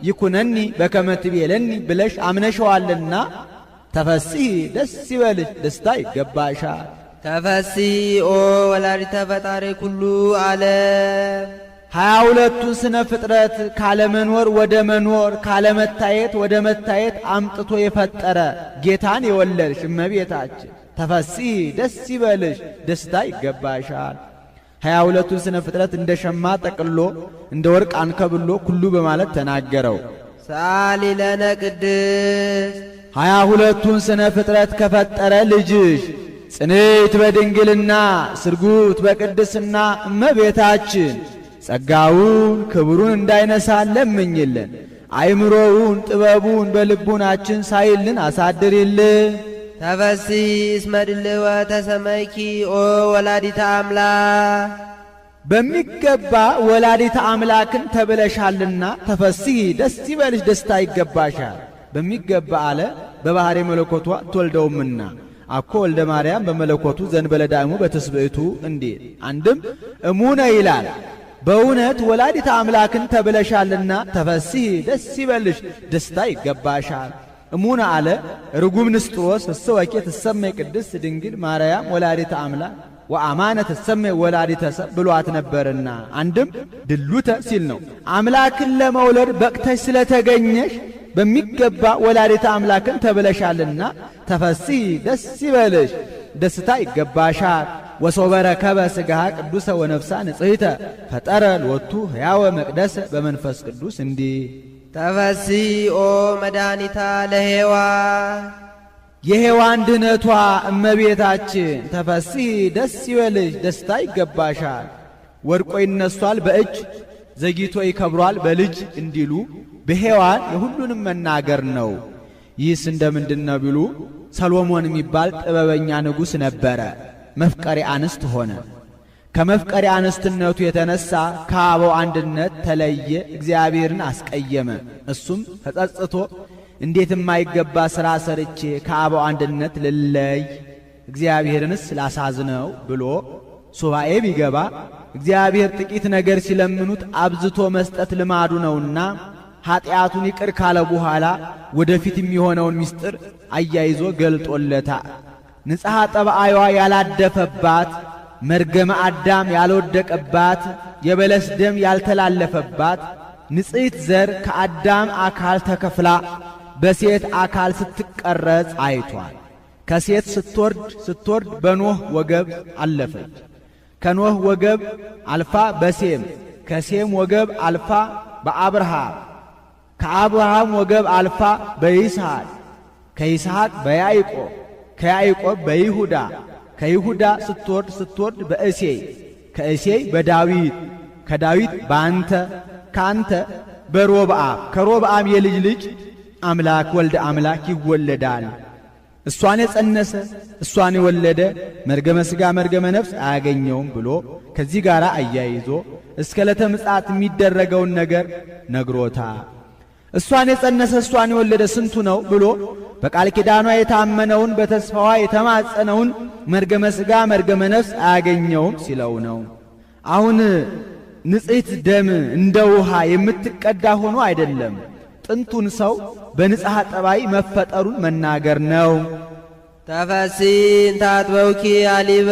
Speaker 3: ይኩነኒ በከመ ትቤለኒ ብለሽ አምነሸዋልና ተፈሥሒ ደስ ይበልሽ፣ ደስታ ይገባሻል።
Speaker 2: ተፈሥሒ ኦ ወላዲተ ፈጣሪ ኩሉ ዓለም፣
Speaker 3: 22ቱን ስነ ፍጥረት ካለመኖር ወደ መኖር ካለመታየት ወደ መታየት አምጥቶ የፈጠረ ጌታን የወለድሽ እመቤታችን ተፈሥሒ ደስ ይበልሽ፣ ደስታ ይገባሻል። 22ቱን ስነ ፍጥረት እንደ ሸማ ጠቅሎ እንደ ወርቅ አንከብሎ ኩሉ በማለት ተናገረው።
Speaker 2: ሰአሊ ለነ ቅድስት፣
Speaker 3: 22ቱን ስነ ፍጥረት ከፈጠረ ልጅሽ ጽንዕት በድንግልና ስርጉት በቅድስና እመቤታችን ጸጋውን ክብሩን እንዳይነሳ ለምኝልን። አይምሮውን ጥበቡን በልቡናችን ሳይልን አሳድሪልን።
Speaker 2: ተፈሥሒ እስመ ድልወ ተሰመይኪ ኦ ወላዲተ አምላክ፣
Speaker 3: በሚገባ ወላዲተ አምላክን ተብለሻልና ተፈሥሒ ደስ ይበልሽ፣ ደስታ ይገባሻል። በሚገባ አለ በባሕሪ መለኮቷ ትወልደውምና አኮ ወልደ ማርያም በመለኮቱ ዘንበለ ዳእሙ በትስብእቱ እንዴት። አንድም እሙነ ይላል በእውነት ወላዲተ አምላክን ተብለሻልና ተፈሥሒ ደስ ይበልሽ፣ ደስታ ይገባሻል። እሙነ አለ ርጉም ንስጥሮስ እስወኬ ትሰመይ ቅድስት ድንግል ማርያም ወላዲተ አምላክ ወአማነ ትሰመይ ወላዲተ ሰብ ብሏት ነበርና አንድም ድሉተ ሲል ነው። አምላክን ለመውለድ በቅተሽ ስለተገኘሽ በሚገባ ወላዲተ አምላክን ተብለሻልና ተፈሥሒ ደስ ይበልሽ፣ ደስታ ይገባሻል። ወሶበ ረከበ ሥጋሃ ቅዱሰ ወነፍሳ ንጽሕተ ፈጠረ ሎቱ ሕያወ መቅደሰ በመንፈስ ቅዱስ እንዲህ
Speaker 2: ተፈሥሒ ኦ መድኃኒታ ለሔዋን
Speaker 3: የሔዋን ድኅነቷ እመቤታችን ተፈሥሒ ደስ ይበልሽ፣ ደስታ ይገባሻል። ወድቆ ይነሷል በእጅ ዘግይቶ ይከብሯል በልጅ እንዲሉ በሔዋን የሁሉንም መናገር ነው። ይህስ እንደምንድን ነው ቢሉ ሰሎሞን የሚባል ጥበበኛ ንጉሥ ነበረ። መፍቀሬ አንስት ሆነ። ከመፍቀሬ አንስትነቱ የተነሳ ከአበው አንድነት ተለየ፣ እግዚአብሔርን አስቀየመ። እሱም ተጸጽቶ እንዴት የማይገባ ሥራ ሰርቼ ከአበው አንድነት ልለይ እግዚአብሔርንስ ላሳዝነው ብሎ ሱባኤ ቢገባ እግዚአብሔር ጥቂት ነገር ሲለምኑት አብዝቶ መስጠት ልማዱ ነውና ኀጢአቱን ይቅር ካለ በኋላ ወደፊት የሚሆነውን ምስጢር አያይዞ ገልጦለታል። ንጽሐ ጠባይዋ ያላደፈባት፣ መርገመ አዳም ያልወደቀባት፣ የበለስ ደም ያልተላለፈባት ንጽሕት ዘር ከአዳም አካል ተከፍላ በሴት አካል ስትቀረጽ አይቷል። ከሴት ስትወርድ በኖህ ወገብ አለፈች። ከኖህ ወገብ አልፋ በሴም፣ ከሴም ወገብ አልፋ በአብርሃም፣ ከአብርሃም ወገብ አልፋ በይስሐቅ፣ ከይስሐቅ በያዕቆብ፣ ከያዕቆብ በይሁዳ፣ ከይሁዳ ስትወርድ በእሴይ፣ ከእሴይ በዳዊት፣ ከዳዊት በአንተ፣ ከአንተ በሮብዓም፣ ከሮብዓም የልጅ ልጅ አምላክ ወልደ አምላክ ይወለዳል። እሷን የጸነሰ እሷን የወለደ መርገመ ሥጋ መርገመ ነፍስ አያገኘውም ብሎ ከዚህ ጋር አያይዞ እስከ ዕለተ ምጽአት የሚደረገውን ነገር ነግሮታ። እሷን የጸነሰ እሷን የወለደ ስንቱ ነው ብሎ በቃል ኪዳኗ የታመነውን በተስፋዋ የተማጸነውን መርገመ ሥጋ መርገመ ነፍስ አያገኘውም ሲለው ነው። አሁን ንጽሕት ደም እንደ ውሃ የምትቀዳ ሆኖ አይደለም። ጥንቱን ሰው በንጽሐ ጠባይ መፈጠሩን መናገር ነው።
Speaker 2: ተፈሥሒ እንተ አጥበውኪ አሊበ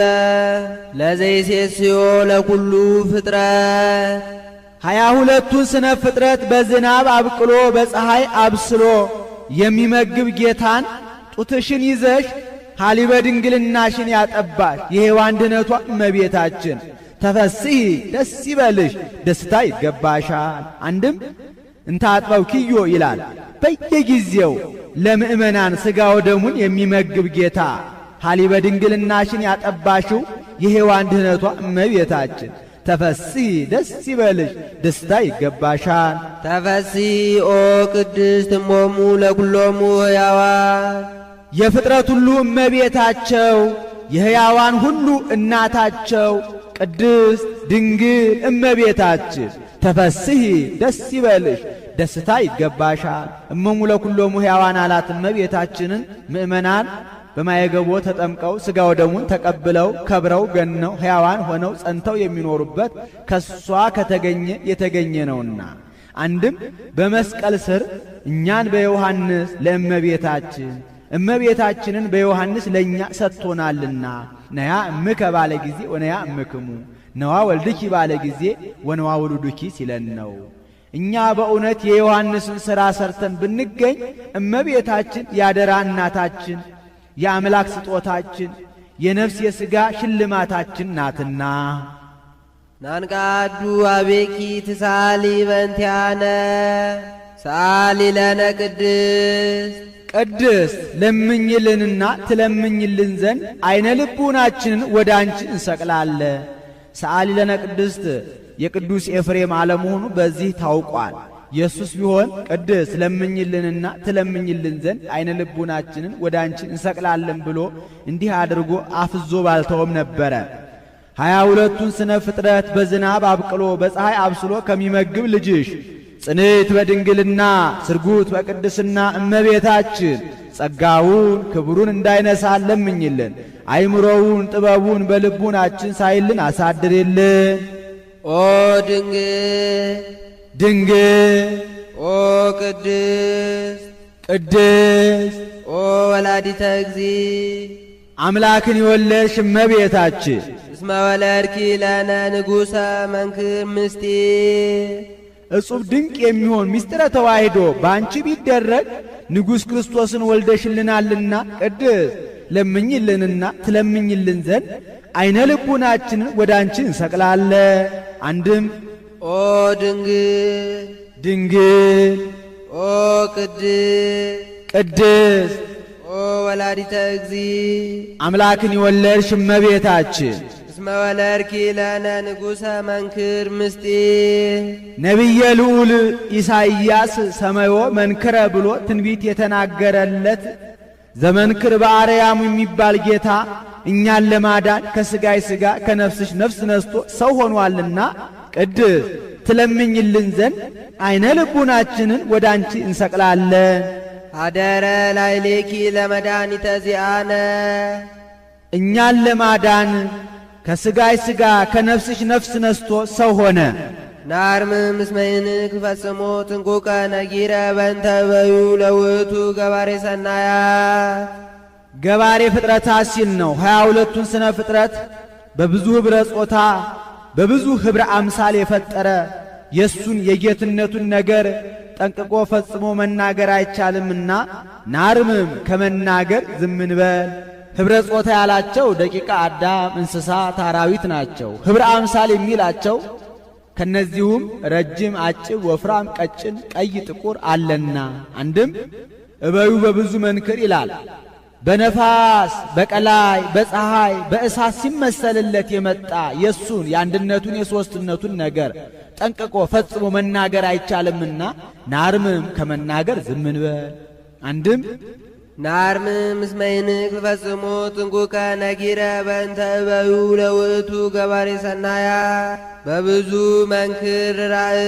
Speaker 2: ለዘይሴስዮ ለኩሉ ፍጥረት
Speaker 3: 22ቱን ስነ ፍጥረት በዝናብ አብቅሎ በፀሐይ አብስሎ የሚመግብ ጌታን ጡትሽን ይዘሽ ሀሊበ ድንግልናሽን ያጠባሽ የሔዋን ድኅነቷ እመቤታችን ተፈሥሒ ደስ ይበልሽ፣ ደስታ ይገባሻል። አንድም እንተ አጥበውኪዮ ይላል። በየጊዜው ለምእመናን ሥጋ ወደሙን የሚመግብ ጌታ ሀሊበ ድንግልናሽን ያጠባሽው የሔዋን ድኅነቷ እመቤታችን ተፈሥሒ ደስ ይበልሽ፣ ደስታ ይገባሻል።
Speaker 2: ተፈሥሒ ኦ ቅድስት እሞሙ ለኵሎሙ ሕያዋን
Speaker 3: የፍጥረት ሁሉ እመቤታቸው የሕያዋን ሁሉ እናታቸው ቅድስት ድንግል እመቤታችን ተፈሥሒ ደስ ይበልሽ፣ ደስታ ይገባሻል። እሞሙ ለኵሎሙ ሕያዋን አላት። እመቤታችንን ምእመናን በማየገቦ ተጠምቀው ሥጋ ወደሙን ተቀብለው ከብረው ገነው ሕያዋን ሆነው ጸንተው የሚኖሩበት ከሷ ከተገኘ የተገኘ ነውና አንድም በመስቀል ስር እኛን በዮሐንስ ለእመቤታችን እመቤታችንን በዮሐንስ ለእኛ ሰጥቶናልና ነያ እምከ ባለ ጊዜ ወነያ እምክሙ ነዋ ወልድኪ ባለ ጊዜ ወነዋ ውሉድኪ ሲለን ነው። እኛ በእውነት የዮሐንስን ሥራ ሰርተን ብንገኝ እመቤታችን ያደራ እናታችን የአምላክ ስጦታችን የነፍስ የሥጋ ሽልማታችን ናትና
Speaker 2: ናንቃዱ አቤኪ ትሳሊ በእንቲአነ ሳሊ ለነ
Speaker 3: ቅድስት ለምኝልንና ትለምኝልን ዘንድ አይነ ልቡናችንን ወደ አንቺ እንሰቅላለ። ሰአሊ ለነ ቅድስት የቅዱስ ኤፍሬም አለመሆኑ በዚህ ታውቋል። ኢየሱስ ቢሆን ቅድስት ለምኝልንና ትለምኝልን ዘንድ አይነ ልቡናችንን ወደ አንቺ እንሰቅላለን ብሎ እንዲህ አድርጎ አፍዞ ባልተውም ነበረ። 22ቱን ስነ ፍጥረት በዝናብ አብቅሎ በፀሐይ አብስሎ ከሚመግብ ልጅሽ ጽንዕት በድንግልና ስርጉት በቅድስና እመቤታችን ጸጋውን ክብሩን እንዳይነሳን ለምኝልን። አይምሮውን ጥበቡን በልቡናችን ሳይልን አሳድርልን።
Speaker 2: ኦ ድንግል
Speaker 3: ድንግል
Speaker 2: ኦ ቅድስት
Speaker 3: ቅድስት
Speaker 2: ኦ ወላዲተ እግዚእ
Speaker 3: አምላክን የወለድሽ እመቤታችን
Speaker 2: እስመ ወለድኪ ለነ ንጉሠ መንክር ምስጢር
Speaker 3: እጹብ ድንቅ የሚሆን ምስጢረ ተዋሕዶ በአንቺ ቢደረግ ንጉሥ ክርስቶስን ወልደሽልናልና ቅድስት ለምኝልንና ትለምኝልን ዘንድ አይነ ልቡናችንን ወደ አንቺ እንሰቅላለን። አንድም
Speaker 2: ኦ ድንግል
Speaker 3: ድንግል
Speaker 2: ኦ ቅድስት
Speaker 3: ቅድስት
Speaker 2: ኦ ወላዲተ እግዚእ
Speaker 3: አምላክን የወለድሽ እመቤታችን
Speaker 2: እስመ ወለድኪ ለነ ንጉሠ መንክር ምስጢር
Speaker 3: ነቢየ ልዑል ኢሳይያስ ሰማዮ መንክረ ብሎ ትንቢት የተናገረለት ዘመንክር በአርያሙ የሚባል ጌታ እኛን ለማዳን ከሥጋይ ሥጋ ከነፍስሽ ነፍስ ነስቶ ሰው ሆኗልና ቅድስት ትለምኝልን ዘንድ አይነ ልቡናችንን ወደ አንቺ እንሰቅላለን።
Speaker 2: አደረ ላዕሌኪ ለመድኃኒተ ዚአነ
Speaker 3: እኛን ለማዳን ከሥጋይ ሥጋ ከነፍስሽ ነፍስ ነስቶ ሰው ሆነ።
Speaker 2: ናርምም እስመ ይንክ ፈጽሞ ጥንቁቀ ነጊረ በእንተ በዩ ለውእቱ ገባሬ ሰናያት
Speaker 3: ገባሬ ፍጥረታት ሲል ነው። 22ቱን ስነ ፍጥረት በብዙ ኅብረ ጾታ በብዙ ኅብረ አምሳል የፈጠረ የእሱን የጌትነቱን ነገር ጠንቅቆ ፈጽሞ መናገር አይቻልምና ናርምም ከመናገር ዝም እንበል። ኅብረ ጾታ ያላቸው ደቂቀ አዳም፣ እንስሳት፣ አራዊት ናቸው። ኅብረ አምሳል የሚላቸው ከነዚሁም ረጅም፣ አጭር፣ ወፍራም፣ ቀጭን፣ ቀይ፣ ጥቁር አለና አንድም እበዩ በብዙ መንክር ይላል። በነፋስ በቀላይ በፀሐይ በእሳት ሲመሰልለት የመጣ የሱን የአንድነቱን የሦስትነቱን ነገር ጠንቅቆ ፈጽሞ መናገር አይቻልምና ናርምም ከመናገር ዝም እንበል። አንድም
Speaker 2: ናርምም እስመ ይንክ ፈጽሞ ጥንቁቀ ነጊረ በእንተ እበዩ ለውእቱ ገባሬ ሰናያት በብዙ መንክር ራእይ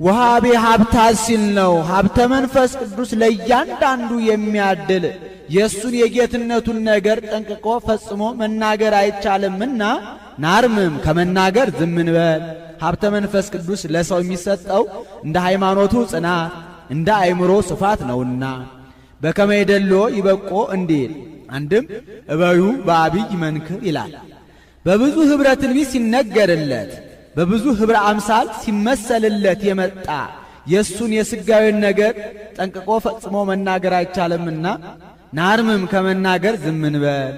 Speaker 3: ወሃቤ ሀብታት ሲል ነው። ሀብተ መንፈስ ቅዱስ ለእያንዳንዱ የሚያድል የእሱን የጌትነቱን ነገር ጠንቅቆ ፈጽሞ መናገር አይቻልምና ናርምም ከመናገር ዝም እንበል። ሀብተ መንፈስ ቅዱስ ለሰው የሚሰጠው እንደ ሃይማኖቱ ጽናት እንደ አእምሮ ስፋት ነውና በከመ ይደሎ ይበቆ እንዲል አንድም እበዩ በአብይ መንክር ይላል። በብዙ ኅብረ ትንቢት ሲነገርለት በብዙ ኅብረ አምሳል ሲመሰልለት የመጣ የእሱን የሥጋዊን ነገር ጠንቅቆ ፈጽሞ መናገር አይቻልምና ናርምም ከመናገር ዝም እንበል።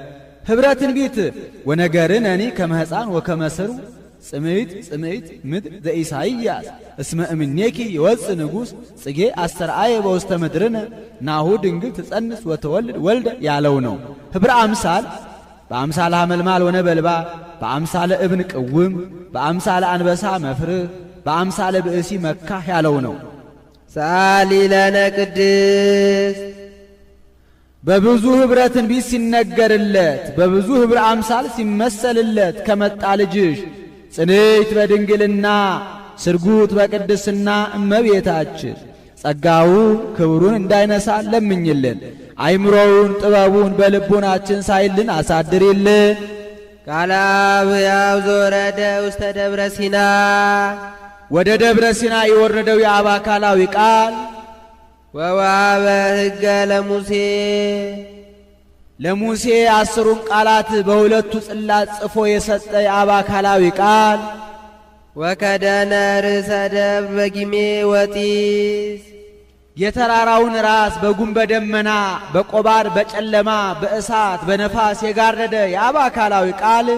Speaker 3: ኅብረ ትንቢት ወነገርን እኔ ከመ ሕፃን ወከመ ሥሩ ጽምዕት ጽምዕት ምድር ዘኢሳይያስ እስመ እምኔኪ ይወፅእ ንጉሥ ጽጌ አስተርአየ በውስተ ምድርነ ናሁ ድንግል ትጸንስ ወተወልድ ወልደ ያለው ነው። ኅብረ አምሳል በአምሳለ ሐመልማል ወነበልባል፣ በአምሳለ እብን ቅውም፣ በአምሳለ አንበሳ መፍርህ፣ በአምሳለ ብእሲ መካህ ያለው ነው።
Speaker 2: ሰአሊ ለነ ቅድስት
Speaker 3: በብዙ ኅብረ ትንቢት ሲነገርለት በብዙ ኅብረ አምሳል ሲመሰልለት ከመጣ ልጅሽ ጽንዕት በድንግልና ስርጉት በቅድስና እመቤታችን ጸጋውን ክብሩን እንዳይነሳ ለምኝልን። አይምሮውን ጥበቡን በልቦናችን ሳይልን አሳድሪልን።
Speaker 2: ቃለ አብ ሕያው ዘወረደ ውስተ ደብረ ሲና
Speaker 3: ወደ ደብረ ሲና የወረደው የአብ አካላዊ ቃል
Speaker 2: ወወሀበ ሕገ ለሙሴ
Speaker 3: 10ሩን ቃላት በሁለቱ ጽላት ጽፎ የሰጠ የአብ አካላዊ ቃል
Speaker 2: ወከደነ ርእሰ ደብር በጊሜ ወጢስ
Speaker 3: የተራራውን ራስ በጉም በደመና በቆባር በጨለማ በእሳት በነፋስ የጋረደ የአብ አካላዊ ቃል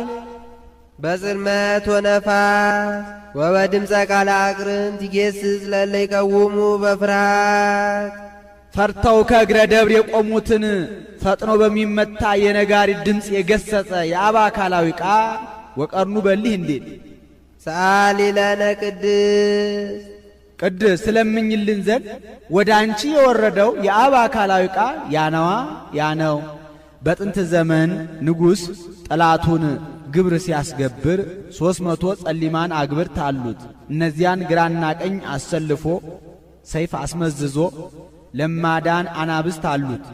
Speaker 2: በጽልመት ወነፋስ ወበድምፀ ቃለ አቅርንት ይጌስጽ ለእለ ይቀውሙ በፍርሃት
Speaker 3: ፈርተው ከእግረ ደብር የቆሙትን ፈጥኖ በሚመታ የነጋሪት ድምፅ የገሰጸ የአብ አካላዊ ቃል ወቀርኑ በሊህ እንዴት
Speaker 2: ሰአሊ ለነ ቅድስት
Speaker 3: ቅድስት ስለምኝልን ዘንድ ወደ አንቺ የወረደው የአብ አካላዊ ቃል ያነዋ ያነው። በጥንት ዘመን ንጉሥ ጠላቱን ግብር ሲያስገብር 300 ጸሊማን አግብርት አሉት። እነዚያን ግራና ቀኝ አሰልፎ ሰይፍ አስመዝዞ ለማዳን አናብስት አሉት።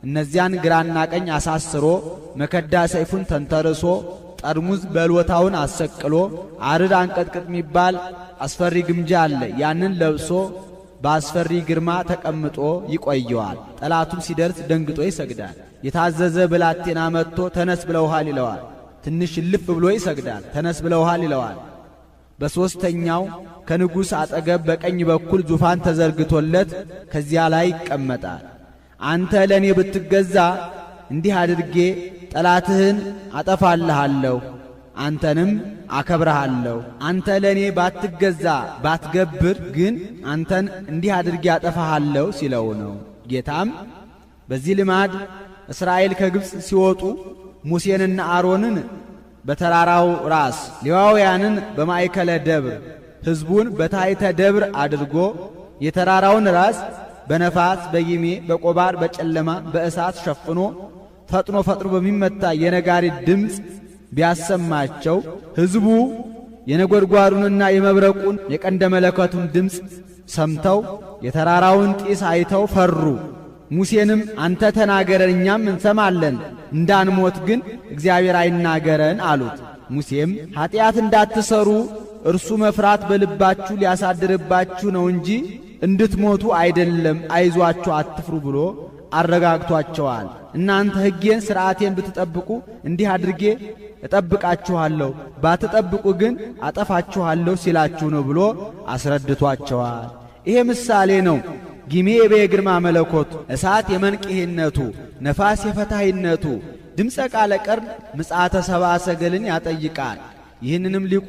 Speaker 3: እነዚያን ግራና ቀኝ አሳስሮ መከዳ ሰይፉን ተንተርሶ ጠርሙዝ በልወታውን አሰቅሎ አርድ አንቀጥቅጥ የሚባል አስፈሪ ግምጃ አለ። ያንን ለብሶ በአስፈሪ ግርማ ተቀምጦ ይቆየዋል። ጠላቱም ሲደርስ ደንግጦ ይሰግዳል። የታዘዘ ብላቴና መጥቶ ተነስ ብለውሃል ይለዋል። ትንሽ እልፍ ብሎ ይሰግዳል። ተነስ ብለውሃል ይለዋል። በሦስተኛው ከንጉሥ አጠገብ በቀኝ በኩል ዙፋን ተዘርግቶለት ከዚያ ላይ ይቀመጣል። አንተ ለእኔ ብትገዛ እንዲህ አድርጌ ጠላትህን አጠፋልሃለሁ፣ አንተንም አከብረሃለሁ። አንተ ለእኔ ባትገዛ ባትገብር ግን አንተን እንዲህ አድርጌ አጠፋሃለሁ ሲለው ነው። ጌታም በዚህ ልማድ እስራኤል ከግብፅ ሲወጡ ሙሴንና አሮንን በተራራው ራስ ሌዋውያንን በማእከለ ደብር ሕዝቡን በታሕተ ደብር አድርጎ የተራራውን ራስ በነፋስ በጊሜ በቆባር በጨለማ በእሳት ሸፍኖ ፈጥኖ በሚመታ የነጋሪት ድምፅ ቢያሰማቸው ሕዝቡ የነጎድጓዱንና የመብረቁን የቀንደ መለከቱን ድምፅ ሰምተው የተራራውን ጢስ አይተው ፈሩ። ሙሴንም አንተ ተናገረን እኛም እንሰማለን፣ እንዳንሞት ግን እግዚአብሔር አይናገረን አሉት። ሙሴም ኀጢአት እንዳትሰሩ እርሱ መፍራት በልባችሁ ሊያሳድርባችሁ ነው እንጂ እንድትሞቱ አይደለም፣ አይዟችሁ አትፍሩ ብሎ አረጋግቷቸዋል። እናንተ ሕጌን ሥርዓቴን ብትጠብቁ እንዲህ አድርጌ እጠብቃችኋለሁ፣ ባትጠብቁ ግን አጠፋችኋለሁ ሲላችሁ ነው ብሎ አስረድቷቸዋል። ይሄ ምሳሌ ነው። ጊሜ የግርማ መለኮቱ፣ እሳት የመንቅሄነቱ፣ ነፋስ የፈታሂነቱ፣ ድምፀ ቃለ ቀርን ምጽአተ ሰብአ ሰገልን ያጠይቃል። ይህንንም ሊቁ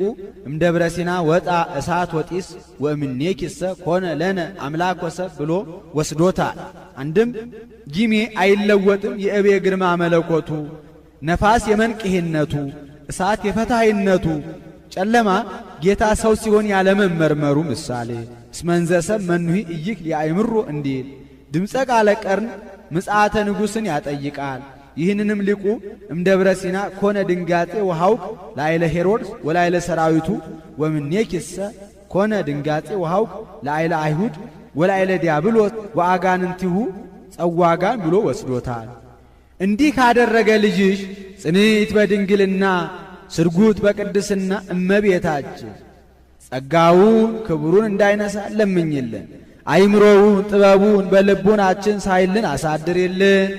Speaker 3: እምደብረ ሲና ወጣ እሳት ወጢስ ወእምኔኪሰ ኮነ ለነ አምላክ ወሰብ ብሎ ወስዶታል። አንድም ጊሜ አይለወጥም የእቤ ግርማ መለኮቱ፣ ነፋስ የመንቅሄነቱ፣ እሳት የፈታሂነቱ፣ ጨለማ ጌታ ሰው ሲሆን ያለመመርመሩ ምሳሌ እስመንዘሰብ መኑሂ እይክ ያእምሮ እንዲል ድምፀ ቃለ ቀርን ምጽአተ ንጉሥን ያጠይቃል። ይህንንም ሊቁ እምደብረ ሲና ኮነ ድንጋጤ ወሐውክ ላይለ ሄሮድስ ወላይለ ሰራዊቱ ወምኔኪሰ ኮነ ድንጋጤ ወሐውክ ላይለ አይሁድ ወላይለ ዲያብሎስ ወአጋንንቲሁ ጸዋጋን ብሎ ወስዶታል። እንዲህ ካደረገ ልጅሽ ጽንዕት በድንግልና ስርጉት በቅድስና እመቤታችን ጸጋውን ክብሩን እንዳይነሳ ለምኝልን። አይምሮውን ጥበቡን በልቡናችን ሳይልን አሳድርልን።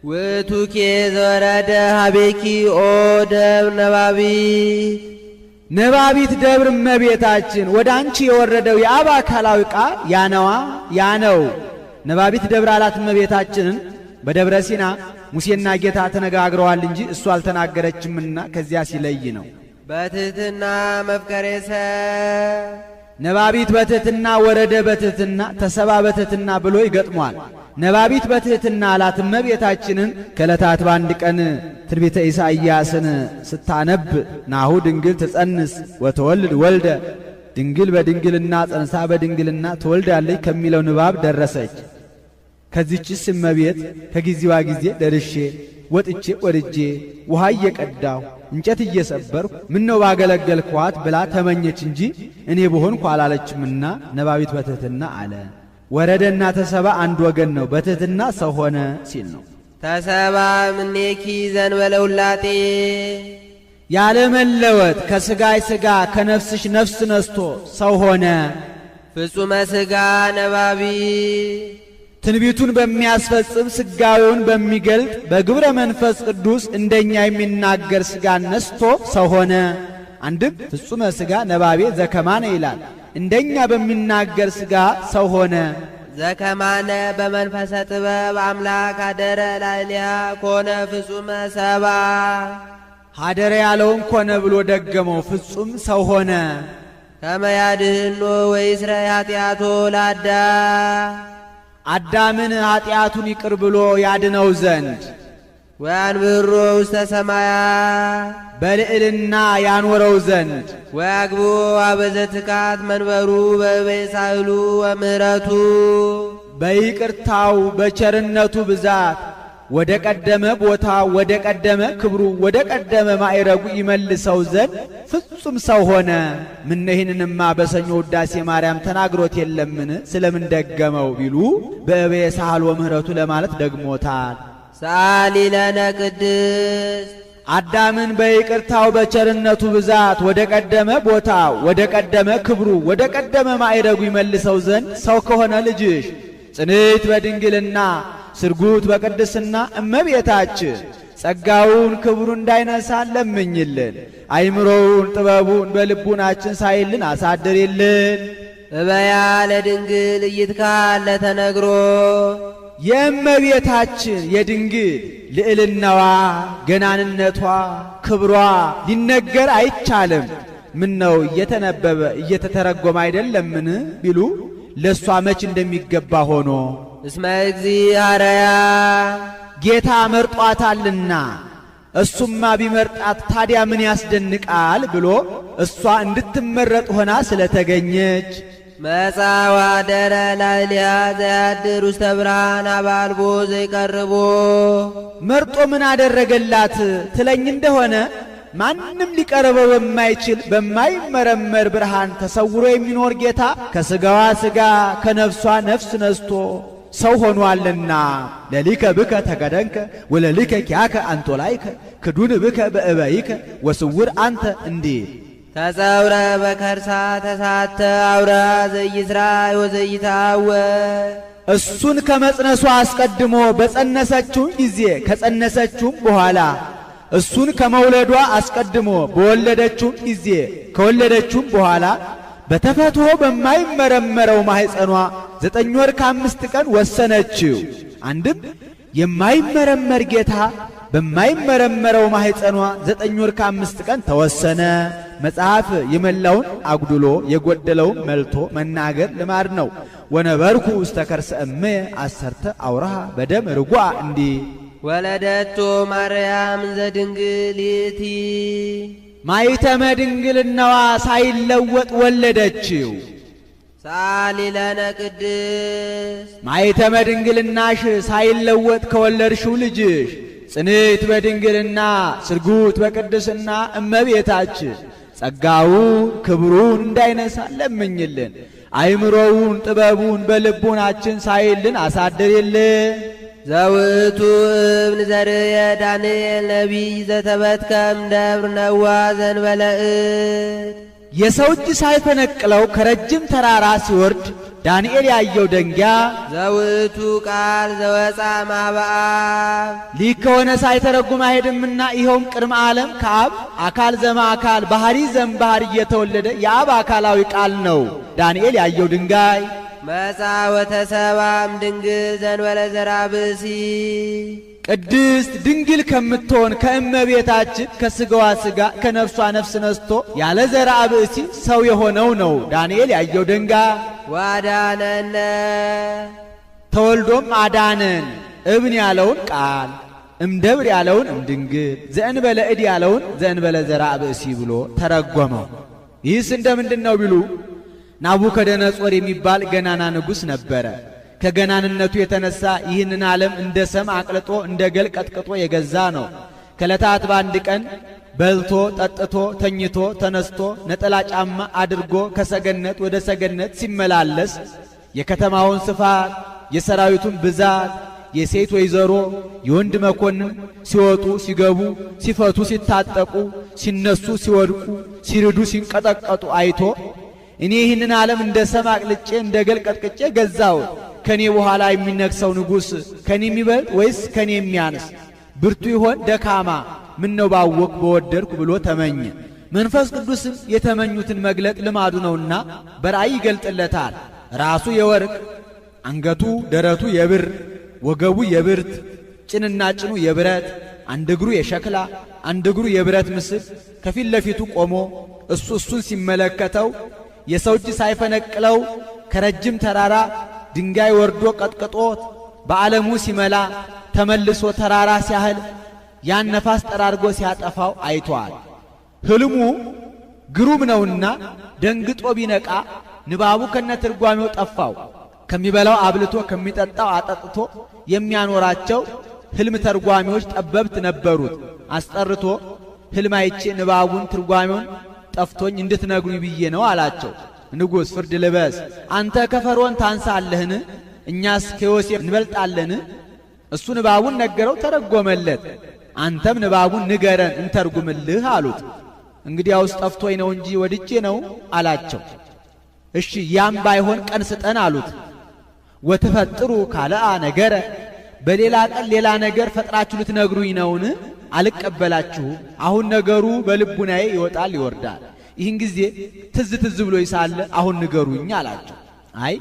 Speaker 2: ውእቱኬ ዘወረደ ሀቤኪ ኦ ደብር
Speaker 3: ነባቢት ደብር እመቤታችን ወደ አንቺ የወረደው የአብ አካላዊ ቃል ያነዋ ያነው። ነባቢት ደብር አላት እመቤታችንን። በደብረ ሲና ሙሴና ጌታ ተነጋግረዋል እንጂ እሱ አልተናገረችምና ከዚያ ሲለይ ነው።
Speaker 2: በትሕትና መፍቀሬሰ
Speaker 3: ነባቢት በትሕትና ወረደ በትሕትና ተሰባ በትሕትና ብሎ ይገጥሟል። ነባቢት በትሕትና አላት እመቤታችንን። ከዕለታት በአንድ ቀን ትንቢተ ኢሳይያስን ስታነብ ናሁ ድንግል ትጸንስ ወተወልድ ወልደ፣ ድንግል በድንግልና ጸንሳ በድንግልና ትወልዳለች ከሚለው ንባብ ደረሰች። ከዚችስ እመቤት ከጊዜዋ ጊዜ ደርሼ ወጥቼ ወርጄ ውሃ እየቀዳሁ እንጨት እየሰበርኩ ምነው ባገለገልኳት ብላ ተመኘች እንጂ እኔ በሆንኩ አላለችምና ነባቢት በትሕትና አለ። ወረደና ተሰባ አንድ ወገን ነው። በትሕትና ሰው ሆነ ሲል ነው።
Speaker 2: ተሰባ እምኔኪ ዘእንበለ ውላጤ
Speaker 3: ያለ መለወጥ ከሥጋይ ሥጋ ከነፍስሽ ነፍስ ነስቶ ሰው ሆነ።
Speaker 2: ፍጹመ ሥጋ ነባቢ
Speaker 3: ትንቢቱን በሚያስፈጽም ሥጋዌውን በሚገልጥ በግብረ መንፈስ ቅዱስ እንደኛ የሚናገር ሥጋን ነስቶ ሰው ሆነ። አንድም ፍጹመ ሥጋ ነባቤ ዘከማነ ይላል። እንደኛ በሚናገር ሥጋ ሰው ሆነ።
Speaker 2: ዘከማነ በመንፈሰ ጥበብ አምላክ አደረ ላዕሌሃ ኮነ ፍጹመ ሰባ
Speaker 3: ሀደረ ያለውን ኮነ ብሎ ደገመው። ፍጹም ሰው ሆነ።
Speaker 2: ከመ ያድኅኖ ወይስረይ ኃጢአቶ ለአዳ
Speaker 3: አዳምን ኃጢአቱን ይቅር ብሎ ያድነው ዘንድ
Speaker 2: ወያንብሮ ውስተ ሰማያ
Speaker 3: በልዕልና ያኖረው ዘንድ
Speaker 2: ወያግቦ አበዘትካት መንበሩ በበሳህሉ ወምህረቱ
Speaker 3: በይቅርታው በቸርነቱ ብዛት ወደ ቀደመ ቦታ ወደ ቀደመ ክብሩ ወደ ቀደመ ማዕረጉ ይመልሰው ዘንድ ፍጹም ሰው ሆነ። ምነይህንንማ በሰኞ ውዳሴ ማርያም ተናግሮት የለምን? ስለምን ደገመው ቢሉ በእበየ ሳህል ወምህረቱ ለማለት ደግሞታል።
Speaker 2: ሰአሊ ለነ ቅድስት
Speaker 3: አዳምን በይቅርታው በቸርነቱ ብዛት ወደ ቀደመ ቦታው ወደ ቀደመ ክብሩ ወደ ቀደመ ማዕረጉ ይመልሰው ዘንድ ሰው ከሆነ ልጅሽ ጽንዕት በድንግልና ስርጉት በቅድስና እመቤታችን ጸጋውን ክብሩን እንዳይነሳ ለምኝልን። አይምሮውን ጥበቡን በልቡናችን ሳይልን አሳድርልን።
Speaker 2: እበያ ለድንግል እይትካለ ተነግሮ
Speaker 3: የእመቤታችን የድንግል ልዕልናዋ ገናንነቷ ክብሯ ሊነገር አይቻልም። ምን ነው እየተነበበ እየተተረጎመ አይደለምን ቢሉ ለሷ መች እንደሚገባ ሆኖ
Speaker 2: እስመ እግዚአርያ
Speaker 3: ጌታ መርጧታልና እሱማ ቢመርጣት ታዲያ ምን ያስደንቃል ብሎ እሷ እንድትመረጥ ሆና ስለተገኘች
Speaker 2: መጻ ወአደረ ላዕሌሃ ዘያድር ውስተ ብርሃን አባልቦ ዘይቀርቦ
Speaker 3: መርጦ ምን አደረገላት ትለኝ እንደሆነ ማንም ሊቀርበው በማይችል በማይመረመር ብርሃን ተሰውሮ የሚኖር ጌታ ከሥጋዋ ሥጋ ከነፍሷ ነፍስ ነስቶ ሰው ሆኗልና ለሊከ ብከ ተገደንከ ወለሊከ ኪያከ አንጦላይከ ክዱን ብከ በእበይከ ወስውር አንተ እንዲል
Speaker 2: ተጸውረ በከርሳ ተሳተ አውራ ዘይስራ ወዘይታወ
Speaker 3: እሱን ከመጽነሷ አስቀድሞ በጸነሰችው ጊዜ ከጸነሰችውም በኋላ እሱን ከመውለዷ አስቀድሞ በወለደችው ጊዜ ከወለደችውም በኋላ በተፈጥሮ በማይመረመረው ማህፀኗ 9 ወር ከ5 ቀን ወሰነችው። አንድም የማይመረመር ጌታ በማይመረመረው ማህፀኗ 9 ወር ከ5 ቀን ተወሰነ። መጽሐፍ የመላውን አጉድሎ የጎደለውን መልቶ መናገር ልማድ ነው። ወነበርኩ ውስተ ከርሰ እምየ 10 አውራሃ በደም ርጓ እንዲህ
Speaker 2: ወለደቶ ማርያም ዘድንግል ይእቲ
Speaker 3: ማይተመ ድንግልናዋ ሳይለወጥ ወለደችው።
Speaker 2: ሳሊ ለነ ቅድስ
Speaker 3: ማይተመ ድንግልናሽ ሳይለወጥ ከወለድሽው ልጅሽ ጽንዕት በድንግልና ስርጉት በቅድስና እመቤታችን ጸጋውን ክብሩን እንዳይነሳ ለምኝልን። አይምሮውን ጥበቡን በልቡናችን ሳይልን አሳድርልን።
Speaker 2: ዘውቱ እብን ዘርየ ዳንኤል ነቢይ ዘተበትከም ደብር ነዋ ዘንበለእት
Speaker 3: የሰው እጅ ሳይፈነቅለው ከረጅም ተራራ ሲወርድ ዳንኤል ያየው ደንጊያ
Speaker 2: ዘውቱ ቃል ዘወፃ ማበአብ
Speaker 3: ሊክ ከሆነ ሳይተረጉም አይሄድምና ይኸውም ቅድመ ዓለም ከአብ አካል ዘማ አካል ባህሪ ዘም ባህሪ እየተወለደ የአብ አካላዊ ቃል ነው። ዳንኤል ያየው ድንጋይ
Speaker 2: መጻ ወተሰባም ድንግል ዘንበለ ዘርአ ብእሲ
Speaker 3: ቅድስት ድንግል ከምትሆን ከእመቤታችን ከሥጋዋ ሥጋ ከነፍሷ ነፍስ ነስቶ ያለ ዘርአ ብእሲ ሰው የሆነው ነው ዳንኤል ያየው ድንጋይ።
Speaker 2: ዋዳነነ
Speaker 3: ተወልዶም አዳነን። እብን ያለውን ቃል እምደብር ያለውን እምድንግል ዘእንበለ እድ ያለውን ዘእንበለ ዘርአ ብእሲ ብሎ ተረጎመው። ይህስ እንደምንድን ነው ቢሉ ናቡከደነጾር የሚባል ገናና ንጉሥ ነበረ። ከገናንነቱ የተነሳ ይህንን ዓለም እንደ ሰም አቅልጦ እንደ ገል ቀጥቅጦ የገዛ ነው። ከዕለታት በአንድ ቀን በልቶ ጠጥቶ ተኝቶ ተነስቶ ነጠላ ጫማ አድርጎ ከሰገነት ወደ ሰገነት ሲመላለስ የከተማውን ስፋት የሰራዊቱን ብዛት የሴት ወይዘሮ የወንድ መኮንን ሲወጡ ሲገቡ ሲፈቱ ሲታጠቁ ሲነሱ ሲወድቁ ሲርዱ ሲንቀጠቀጡ አይቶ እኔ ይህንን ዓለም እንደ ሰም አቅልጬ እንደ ገል ቀጥቅጬ ገዛሁት። ከኔ በኋላ የሚነግሰው ንጉሥ ከኔ የሚበልጥ ወይስ ከኔ የሚያንስ? ብርቱ ይሆን ደካማ? ምን ነው ባወቅ በወደድኩ ብሎ ተመኘ። መንፈስ ቅዱስም የተመኙትን መግለጥ ልማዱ ነውና በራእይ ይገልጥለታል። ራሱ የወርቅ አንገቱ ደረቱ የብር ወገቡ የብርት ጭንና ጭኑ የብረት አንድ እግሩ የሸክላ አንድ እግሩ የብረት ምስል ከፊት ለፊቱ ቆሞ እሱን ሲመለከተው የሰው እጅ ሳይፈነቅለው ከረጅም ተራራ ድንጋይ ወርዶ ቀጥቅጦት በዓለሙ ሲመላ ተመልሶ ተራራ ሲያህል ያን ነፋስ ጠራርጎ ሲያጠፋው አይቷል። ሕልሙ ግሩም ነውና ደንግጦ ቢነቃ ንባቡ ከነትርጓሜው ጠፋው። ከሚበላው አብልቶ ከሚጠጣው አጠጥቶ የሚያኖራቸው ሕልም ተርጓሚዎች ጠበብት ነበሩት። አስጠርቶ ሕልም አይቼ ንባቡን ትርጓሜውን ጠፍቶኝ እንድትነግሩኝ ብዬ ነው አላቸው። ንጉሥ ፍርድ ልበስ፣ አንተ ከፈርዖን ታንሳለህን? እኛስ ከዮሴፍ እንበልጣለን? እሱ ንባቡን ነገረው፣ ተረጎመለት። አንተም ንባቡን ንገረን እንተርጉምልህ አሉት። እንግዲያውስ ጠፍቶኝ ነው እንጂ ወድጄ ነው አላቸው። እሺ ያም ባይሆን ቀን ስጠን አሉት። ወትፈጥሩ ካልአ ነገረ፣ በሌላ ቀን ሌላ ነገር ፈጥራችሁ ልትነግሩኝ ነውን? አልቀበላችሁም። አሁን ነገሩ በልቡናዬ ይወጣል ይወርዳል። ይህን ጊዜ ትዝ ትዝ ብሎ ይሳለ አሁን ንገሩኝ አላቸው። አይ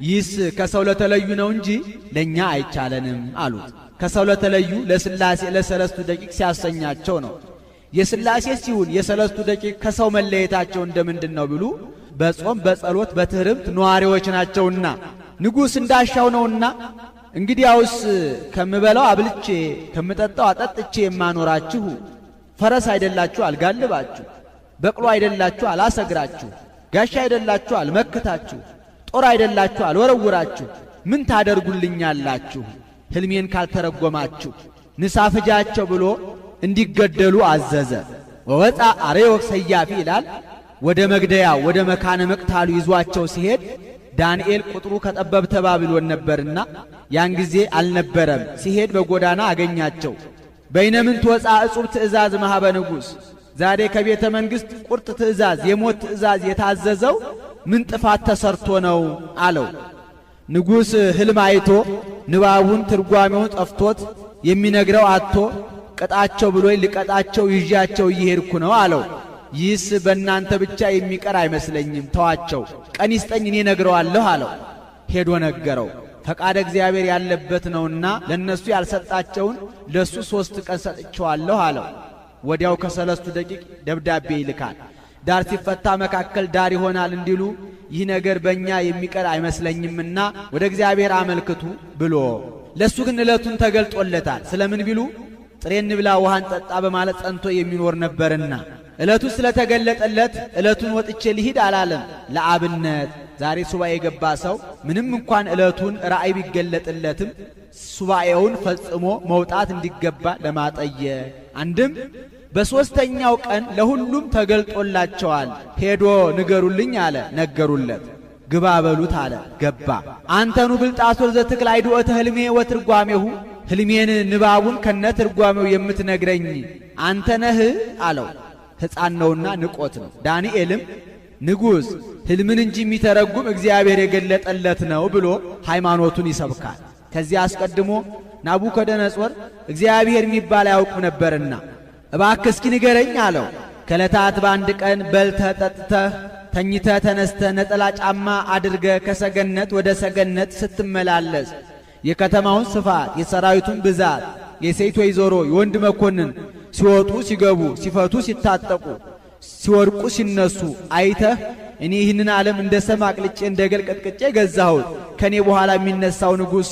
Speaker 3: ይህስ ከሰው ለተለዩ ነው እንጂ ለእኛ አይቻለንም አሉት። ከሰው ለተለዩ ለሥላሴ ለሰለስቱ ደቂቅ ሲያሰኛቸው ነው። የሥላሴ ሲሆን የሰለስቱ ደቂቅ ከሰው መለየታቸው እንደምንድን ነው ቢሉ በጾም በጸሎት በትህርምት ነዋሪዎች ናቸውና ንጉሥ እንዳሻው ነውና። እንግዲያውስ ከምበላው አብልቼ ከምጠጣው አጠጥቼ የማኖራችሁ ፈረስ አይደላችሁ አልጋልባችሁ፣ በቅሎ አይደላችሁ አላሰግራችሁ፣ ጋሻ አይደላችሁ አልመክታችሁ፣ ጦር አይደላችሁ አልወረውራችሁ፣ ምን ታደርጉልኛላችሁ ሕልሜን ካልተረጎማችሁ? ንሳ ፍጃቸው ብሎ እንዲገደሉ አዘዘ። ወወፃ አርዮክ ሰያፊ ይላል። ወደ መግደያው ወደ መካነ መቅታሉ ይዟቸው ሲሄድ ዳንኤል ቁጥሩ ከጠበብተ ባቢሎን ነበርና ያን ጊዜ አልነበረም። ሲሄድ በጎዳና አገኛቸው። በይነምን ትወፃ እጹብ ትእዛዝ መሃበ ንጉሥ፣ ዛሬ ከቤተ መንግሥት ቁርጥ ትእዛዝ የሞት ትእዛዝ የታዘዘው ምን ጥፋት ተሰርቶ ነው አለው። ንጉሥ ሕልም አይቶ ንባቡን ትርጓሜውን ጠፍቶት የሚነግረው አጥቶ ቅጣቸው ብሎ ልቀጣቸው ይዣቸው እየሄድኩ ነው አለው። ይህስ በእናንተ ብቻ የሚቀር አይመስለኝም፣ ተዋቸው፣ ቀን ይስጠኝ እኔ ነግረዋለሁ አለው። ሄዶ ነገረው። ፈቃደ እግዚአብሔር ያለበት ነውና ለነሱ ያልሰጣቸውን ለሱ 3 ቀን ሰጥቼዋለሁ አለው። ወዲያው ከሰለስቱ ደቂቅ ደብዳቤ ይልካል። ዳር ሲፈታ መካከል ዳር ይሆናል እንዲሉ ይህ ነገር በእኛ የሚቀር አይመስለኝምና ወደ እግዚአብሔር አመልክቱ ብሎ ለሱ ግን ዕለቱን ተገልጦለታል። ስለምን ቢሉ ጥሬ እንብላ ውሃን ጠጣ በማለት ጸንቶ የሚኖር ነበርና ዕለቱ ስለተገለጠለት ዕለቱን ወጥቼ ልሂድ አላለም። ለአብነት ዛሬ ሱባኤ የገባ ሰው ምንም እንኳን ዕለቱን ራእይ ቢገለጥለትም ሱባኤውን ፈጽሞ መውጣት እንዲገባ ለማጠየቅ አንድም በሦስተኛው ቀን ለሁሉም ተገልጦላቸዋል። ሄዶ ንገሩልኝ አለ፣ ነገሩለት። ግባ በሉት አለ፣ ገባ። አንተኑ ብልጣሶር ዘትክል አይድኦተ ሕልሜ ወትርጓሜሁ፣ ሕልሜን ንባቡን ከነ ትርጓሜው የምትነግረኝ አንተ ነህ አለው። ሕፃን ነውና ንቆት ነው። ዳንኤልም ንጉሥ ሕልምን እንጂ የሚተረጉም እግዚአብሔር የገለጠለት ነው ብሎ ሃይማኖቱን ይሰብካል። ከዚያ አስቀድሞ ናቡከደነጾር እግዚአብሔር የሚባል አያውቅም ነበርና እባክህ እስኪ ንገረኝ አለው። ከዕለታት በአንድ ቀን በልተህ ጠጥተህ ተኝተህ ተነስተህ ነጠላ ጫማ አድርገህ ከሰገነት ወደ ሰገነት ስትመላለስ የከተማውን ስፋት፣ የሰራዊቱን ብዛት፣ የሴት ወይዘሮ የወንድ መኮንን ሲወጡ ሲገቡ፣ ሲፈቱ ሲታጠቁ፣ ሲወድቁ ሲነሱ አይተህ እኔ ይህንን ዓለም እንደ ሰም አቅልጬ እንደ ገል ቀጥቅጬ ገዛሁት፣ ከኔ በኋላ የሚነሳው ንጉሥ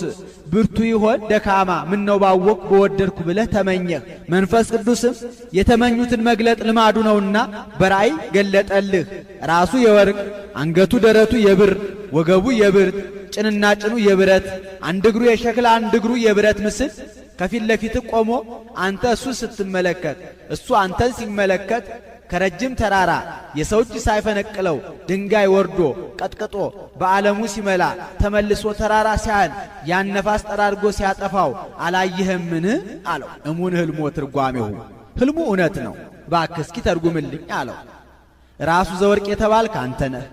Speaker 3: ብርቱ ይሆን ደካማ ምን ነው ባወቅ በወደድኩ ብለህ ተመኘህ። መንፈስ ቅዱስም የተመኙትን መግለጥ ልማዱ ነውና በራእይ ገለጠልህ። ራሱ የወርቅ አንገቱ ደረቱ የብር ወገቡ የብርት ጭንና ጭኑ የብረት አንድ እግሩ የሸክላ አንድ እግሩ የብረት ምስል ከፊት ለፊት ቆሞ አንተ እሱ ስትመለከት እሱ አንተን ሲመለከት ከረጅም ተራራ የሰው እጅ ሳይፈነቅለው ድንጋይ ወርዶ ቀጥቅጦ በዓለሙ ሲመላ ተመልሶ ተራራ ሲያህል ያን ነፋስ ጠራርጎ ሲያጠፋው አላየህምን አለው። እሙን ሕልሞ ትርጓሜሁ፣ ሕልሙ እውነት ነው፣ እባክህ እስኪ ተርጉምልኝ አለው። ራሱ ዘወርቅ የተባልክ አንተ ነህ።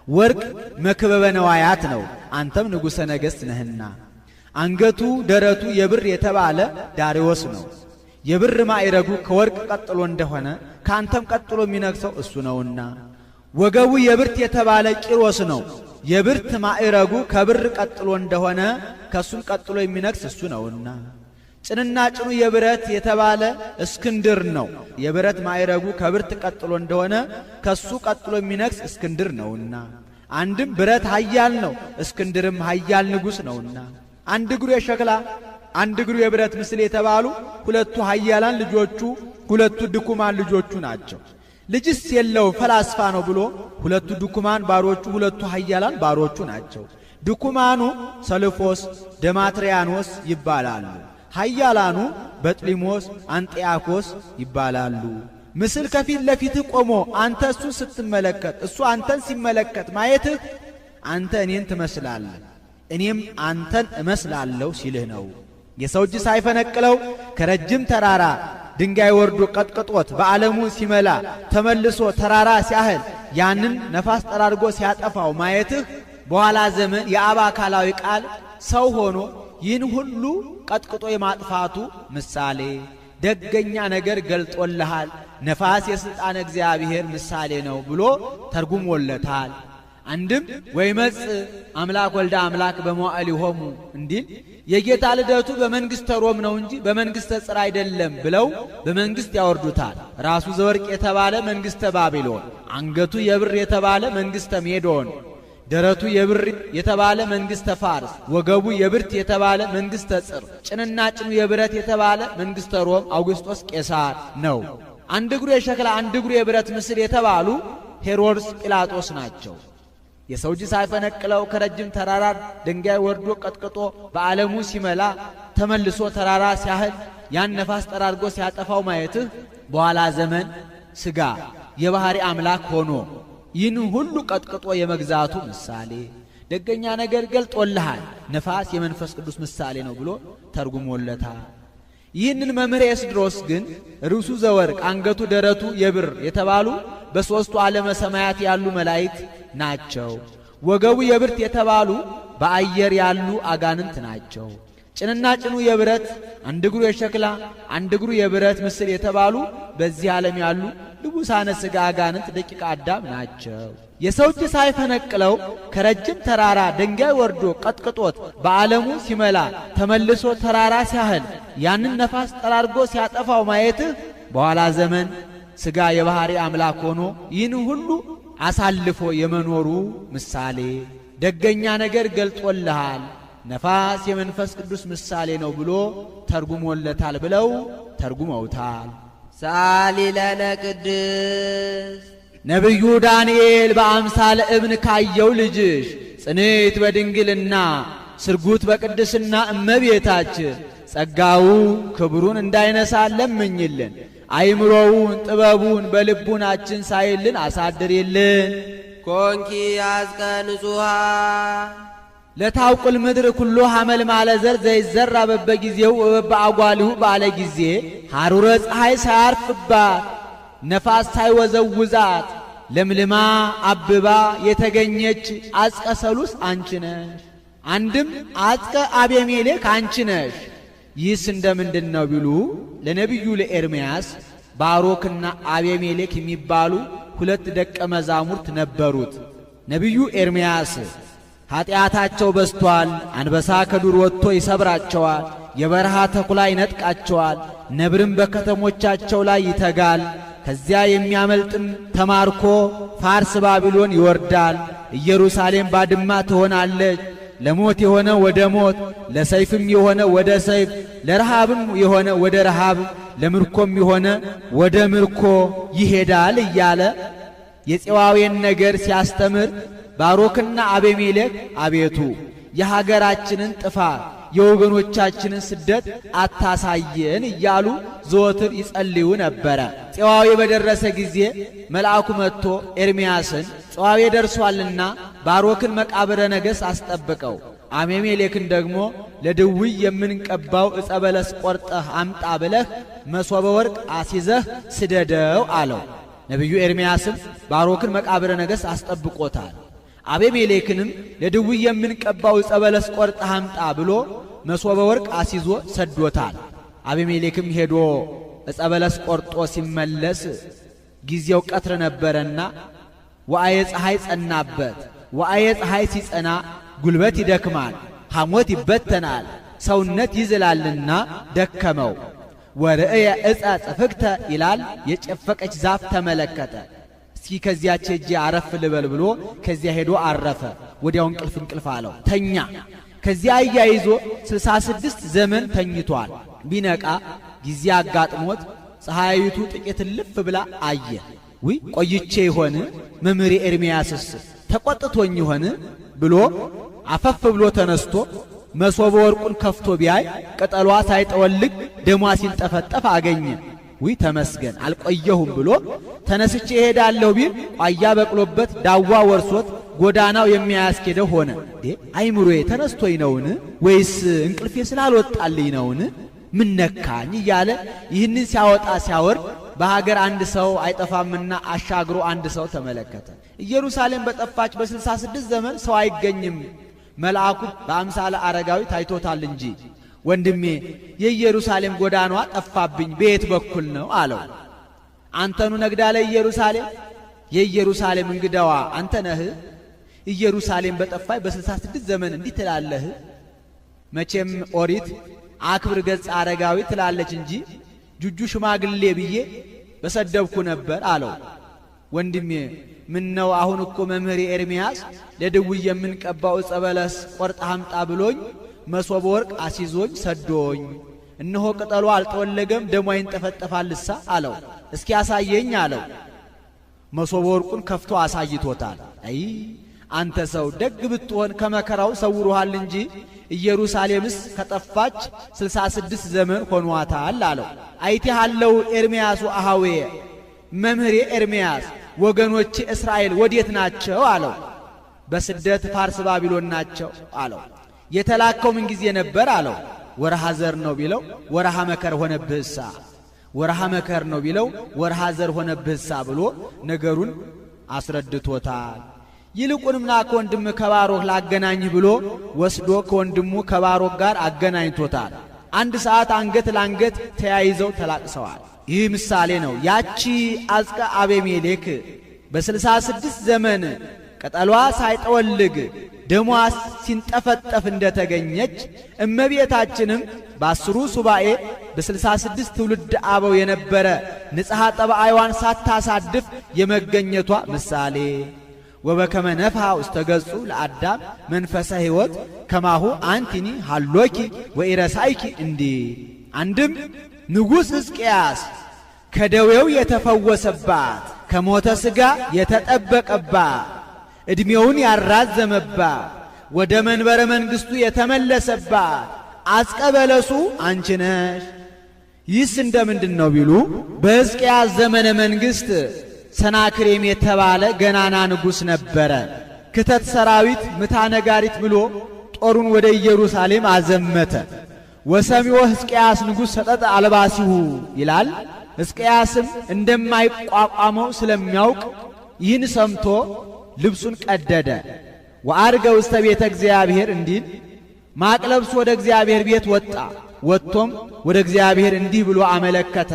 Speaker 3: ወርቅ መክበበ ነዋያት ነው፣ አንተም ንጉሠ ነገሥት ነህና። አንገቱ ደረቱ የብር የተባለ ዳርዮስ ነው። የብር ማዕረጉ ከወርቅ ቀጥሎ እንደሆነ ካንተም ቀጥሎ የሚነግሰው እሱ ነውና። ወገቡ የብርት የተባለ ቂሮስ ነው። የብርት ማዕረጉ ከብር ቀጥሎ እንደሆነ ከሱም ቀጥሎ የሚነግስ እሱ ነውና። ጭንና ጭኑ የብረት የተባለ እስክንድር ነው። የብረት ማዕረጉ ከብርት ቀጥሎ እንደሆነ ከሱ ቀጥሎ የሚነግስ እስክንድር ነውና። አንድም ብረት ኃያል ነው፣ እስክንድርም ኃያል ንጉሥ ነውና። አንድ እግሩ የሸክላ አንድ እግሩ የብረት ምስል የተባሉ ሁለቱ ኃያላን ልጆቹ ሁለቱ ድኩማን ልጆቹ ናቸው። ልጅስ የለው ፈላስፋ ነው ብሎ ሁለቱ ድኩማን ባሮቹ ሁለቱ ኃያላን ባሮቹ ናቸው። ድኩማኑ ሰልፎስ ደማትሪያኖስ ይባላሉ። ኃያላኑ በጥሊሞስ አንጢያኮስ ይባላሉ። ምስል ከፊት ለፊት ቆሞ አንተ እሱን ስትመለከት እሱ አንተን ሲመለከት ማየትህ አንተ እኔን ትመስላለህ እኔም አንተን እመስላለሁ ሲልህ ነው። የሰው እጅ ሳይፈነቅለው ከረጅም ተራራ ድንጋይ ወርዶ ቀጥቅጦት በዓለሙ ሲመላ ተመልሶ ተራራ ሲያህል ያንን ነፋስ ጠራርጎ ሲያጠፋው ማየትህ በኋላ ዘመን የአብ አካላዊ ቃል ሰው ሆኖ ይህን ሁሉ ቀጥቅጦ የማጥፋቱ ምሳሌ ደገኛ ነገር ገልጦልሃል። ነፋስ የሥልጣን እግዚአብሔር ምሳሌ ነው ብሎ ተርጉሞለታል። አንድም ወይመጽእ አምላክ ወልደ አምላክ በመዋዕሊሆሙ እንዲል የጌታ ልደቱ በመንግሥተ ሮም ነው እንጂ በመንግሥተ ጽር አይደለም ብለው በመንግሥት ያወርዱታል። ራሱ ዘወርቅ የተባለ መንግሥተ ባቢሎን፣ አንገቱ የብር የተባለ መንግሥተ ሜዶን፣ ደረቱ የብር የተባለ መንግሥተ ፋርስ፣ ወገቡ የብርት የተባለ መንግሥተ ጽር፣ ጭንና ጭኑ የብረት የተባለ መንግሥተ ሮም አውግስጦስ ቄሳር ነው። አንድ እግሩ የሸክላ አንድ እግሩ የብረት ምስል የተባሉ ሄሮድስ ጲላጦስ ናቸው። የሰው እጅ ሳይፈነቅለው ከረጅም ተራራ ድንጋይ ወርዶ ቀጥቅጦ በዓለሙ ሲመላ ተመልሶ ተራራ ሲያህል ያን ነፋስ ጠራርጎ ሲያጠፋው ማየትህ በኋላ ዘመን ሥጋ የባሕሪ አምላክ ሆኖ ይህን ሁሉ ቀጥቅጦ የመግዛቱ ምሳሌ ደገኛ ነገር ገልጦልሃል። ነፋስ የመንፈስ ቅዱስ ምሳሌ ነው ብሎ ተርጉሞለታል። ይህንን መምህር ኤስድሮስ ግን ርዕሱ ዘወርቅ አንገቱ ደረቱ የብር የተባሉ በሦስቱ ዓለመ ሰማያት ያሉ መላእክት ናቸው። ወገቡ የብርት የተባሉ በአየር ያሉ አጋንንት ናቸው። ጭንና ጭኑ የብረት አንድ እግሩ የሸክላ አንድ እግሩ የብረት ምስል የተባሉ በዚህ ዓለም ያሉ ልቡሳነ ሥጋ አጋንንት ደቂቀ አዳም ናቸው። የሰው እጅ ሳይፈነቅለው ከረጅም ተራራ ድንጋይ ወርዶ ቀጥቅጦት በዓለሙ ሲመላ ተመልሶ ተራራ ሲያህል ያንን ነፋስ ጠራርጎ ሲያጠፋው ማየትህ በኋላ ዘመን ሥጋ የባሕሪ አምላክ ሆኖ ይህን ሁሉ አሳልፎ የመኖሩ ምሳሌ ደገኛ ነገር ገልጦልሃል። ነፋስ የመንፈስ ቅዱስ ምሳሌ ነው ብሎ ተርጉሞለታል ብለው ተርጉመውታል።
Speaker 2: ሰአሊ ለነ ቅድስት
Speaker 3: ነቢዩ ዳንኤል በአምሳለ እብን ካየው ልጅሽ ጽኔት በድንግልና ስርጉት በቅድስና እመቤታችን ጸጋው ክብሩን እንዳይነሳ ለምኝልን። አይምሮውን ጥበቡን በልቡናችን ሳይልን አሳድሪልን።
Speaker 2: ኮንኪ አዝቀ ንጹሃ
Speaker 3: ለታውቁል ምድር ኩሎ ሐመል ማለ ዘር ዘይዘራ በበጊዜው ወበአጓሊሁ ባለ ጊዜ ሐሩረ ፀሐይ ሳያርፍባት ነፋስ ሳይወዘውዛት ለምልማ አብባ የተገኘች አጽቀ ሰሉስ አንቺ ነሽ። አንድም አጽቀ አቤሜሌክ አንቺ ነሽ። ይህስ እንደምንድን ነው ቢሉ ለነቢዩ ለኤርምያስ ባሮክና አቤሜሌክ የሚባሉ ሁለት ደቀ መዛሙርት ነበሩት። ነቢዩ ኤርምያስ ኀጢአታቸው በስቷል፣ አንበሳ ከዱር ወጥቶ ይሰብራቸዋል፣ የበረሃ ተኩላ ይነጥቃቸዋል፣ ነብርም በከተሞቻቸው ላይ ይተጋል፣ ከዚያ የሚያመልጥም ተማርኮ ፋርስ ባቢሎን ይወርዳል፣ ኢየሩሳሌም ባድማ ትሆናለች፣ ለሞት የሆነ ወደ ሞት፣ ለሰይፍም የሆነ ወደ ሰይፍ፣ ለረሃብም የሆነ ወደ ረሃብ፣ ለምርኮም የሆነ ወደ ምርኮ ይሄዳል እያለ የፄዋዌን ነገር ሲያስተምር ባሮክና አቤሜሌክ አቤቱ የሀገራችንን ጥፋት የወገኖቻችንን ስደት አታሳየን እያሉ ዘወትር ይጸልዩ ነበረ። ፄዋዌ በደረሰ ጊዜ መልአኩ መጥቶ ኤርምያስን ፄዋዌ ደርሷልና ባሮክን መቃብረ ነገሥት አስጠብቀው፣ አቤሜሌክን ደግሞ ለድውይ የምንቀባው ዕፀ በለስ ቆርጠህ አምጣ ብለህ መሶበ ወርቅ አሲዘህ ስደደው አለው። ነቢዩ ኤርምያስም ባሮክን መቃብረ ነገሥት አስጠብቆታል። አቤሜሌክንም ለድውይ የምንቀባው ዕፀ በለስ ቆርጠህ አምጣ ብሎ መሶበ ወርቅ አሲዞ ሰዶታል። አቤሜሌክም ሄዶ ዕፀ በለስ ቆርጦ ሲመለስ ጊዜው ቀትር ነበረና ወአየ ፀሐይ ጸናበት። ወአየ ፀሐይ ሲጸና ጉልበት ይደክማል፣ ሐሞት ይበተናል፣ ሰውነት ይዝላልና ደከመው። ወርእየ ዕፀ ጽፍግተ ይላል፣ የጨፈቀች ዛፍ ተመለከተ። እስኪ ከዚያች ሄጄ አረፍ ልበል ብሎ ከዚያ ሄዶ አረፈ። ወዲያው እንቅልፍ አለው፣ ተኛ። ከዚያ አያይዞ 66 ዘመን ተኝቷል። ቢነቃ ጊዜ አጋጥሞት ፀሐይቱ ጥቂት ልፍ ብላ አየ። ውይ ቆይቼ ይሆን መምህሬ ኤርምያስስ ተቆጥቶኝ ይሆን ብሎ አፈፍ ብሎ ተነስቶ መሶበ ወርቁን ከፍቶ ቢያይ ቅጠሏ ሳይጠወልግ ደሟ ሲንጠፈጠፍ አገኘ። ውይ ተመስገን አልቆየሁም ብሎ ተነስቼ እሄዳለሁ ቢል ቋያ በቅሎበት ዳዋ ወርሶት ጎዳናው የሚያስኬደው ሆነ። አይምሮዬ ተነስቶኝ ነውን ወይስ እንቅልፌ ስላልወጣልኝ ነውን? ምን ነካኝ እያለ ይህንን ሲያወጣ ሲያወርድ በሀገር አንድ ሰው አይጠፋምና አሻግሮ አንድ ሰው ተመለከተ። ኢየሩሳሌም በጠፋች በ66 ዘመን ሰው አይገኝም፣ መልአኩ በአምሳለ አረጋዊ ታይቶታል እንጂ። ወንድሜ የኢየሩሳሌም ጎዳናዋ ጠፋብኝ፣ በየት በኩል ነው አለው። አንተኑ ነግዳለ ኢየሩሳሌም፣ የኢየሩሳሌም እንግዳዋ አንተ ነህ። ኢየሩሳሌም በጠፋች በ66 ዘመን እንዲህ ትላለህ? መቼም ኦሪት አክብር ገጽ አረጋዊ ትላለች እንጂ ጁጁ ሽማግሌ ብዬ በሰደብኩ ነበር አለው። ወንድሜ ምን ነው አሁን እኮ መምህር ኤርምያስ ለድውይ የምንቀባው ዕፀ በለስ ቆርጠህ አምጣ ብሎኝ መሶበ ወርቅ አሲዞኝ ሰዶኝ፣ እነሆ ቅጠሉ አልተወለገም ደሟ ይንጠፈጠፋልሳ አለው። እስኪ ያሳየኝ አለው። መሶበ ወርቁን ከፍቶ አሳይቶታል። አይ አንተ ሰው ደግ ብትሆን ከመከራው ሰውሮሃል እንጂ ኢየሩሳሌምስ ከጠፋች 66 ዘመን ሆኗታል አለው። አይቴሃለው ኤርምያሱ አሃዌ መምህሬ ኤርምያስ ወገኖቼ እስራኤል ወዴት ናቸው አለው። በስደት ፋርስ ባቢሎን ናቸው አለው። የተላከው ምን ጊዜ ነበር አለው። ወርሃ ዘር ነው ቢለው ወርሃ መከር ሆነብህሳ፣ ወርሃ መከር ነው ቢለው ወርሃ ዘር ሆነብህሳ ብሎ ነገሩን አስረድቶታል። ይልቁንም ና ከወንድም ከባሮክ ላገናኝህ ብሎ ወስዶ ከወንድሙ ከባሮክ ጋር አገናኝቶታል። አንድ ሰዓት አንገት ለአንገት ተያይዘው ተላቅሰዋል። ይህ ምሳሌ ነው። ያቺ አዝቀ አቤሜሌክ በ66 ዘመን ቅጠሏ ሳይጠወልግ ደሟ ሲንጠፈጠፍ እንደተገኘች እመቤታችንም በ10 ሱባኤ በ66 ትውልድ አበው የነበረ ንጽሐ ጠባይዋን ሳታሳድፍ የመገኘቷ ምሳሌ ወበከመ ነፍሐ ውስተ ገጹ ለአዳም መንፈሰ ሕይወት ከማሁ አንቲኒ ሃሎኪ ወኢረሳይኪ እንዲ። አንድም ንጉሥ ሕዝቅያስ ከደዌው የተፈወሰባት ከሞተ ሥጋ የተጠበቀባት ዕድሜውን ያራዘመባት ወደ መንበረ መንግሥቱ የተመለሰባት አዝቀ በለሱ አንቺ ነሽ። ይህስ እንደምንድን ነው ቢሉ በሕዝቅያስ ዘመነ መንግሥት ሰናክሬም የተባለ ገናና ንጉሥ ነበረ። ክተት ሰራዊት ምታ ነጋሪት ብሎ ጦሩን ወደ ኢየሩሳሌም አዘመተ። ወሰሚዖ ሕዝቅያስ ንጉሥ ሰጠጠ አልባሲሁ ይላል። ሕዝቅያስም እንደማይቋቋመው ስለሚያውቅ ይህን ሰምቶ ልብሱን ቀደደ። ወአርገ ውስተ ቤተ እግዚአብሔር እንዲል ማቅ ለብሶ ወደ እግዚአብሔር ቤት ወጣ። ወጥቶም ወደ እግዚአብሔር እንዲህ ብሎ አመለከተ።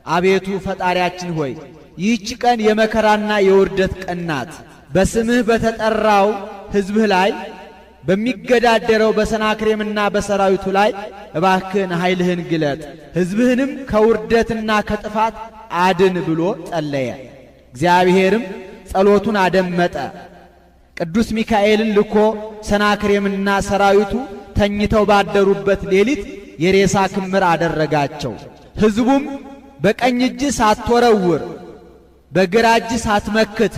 Speaker 3: አቤቱ ፈጣሪያችን ሆይ ይህች ቀን የመከራና የውርደት ቀን ናት። በስምህ በተጠራው ሕዝብህ ላይ በሚገዳደረው በሰናክሬምና በሰራዊቱ ላይ እባክህን ኃይልህን ግለጥ፣ ሕዝብህንም ከውርደትና ከጥፋት አድን ብሎ ጸለየ። እግዚአብሔርም ጸሎቱን አደመጠ። ቅዱስ ሚካኤልን ልኮ ሰናክሬምና ሰራዊቱ ተኝተው ባደሩበት ሌሊት የሬሳ ክምር አደረጋቸው። ሕዝቡም በቀኝ እጅ ሳትወረውር በግራ እጅ ሳትመክት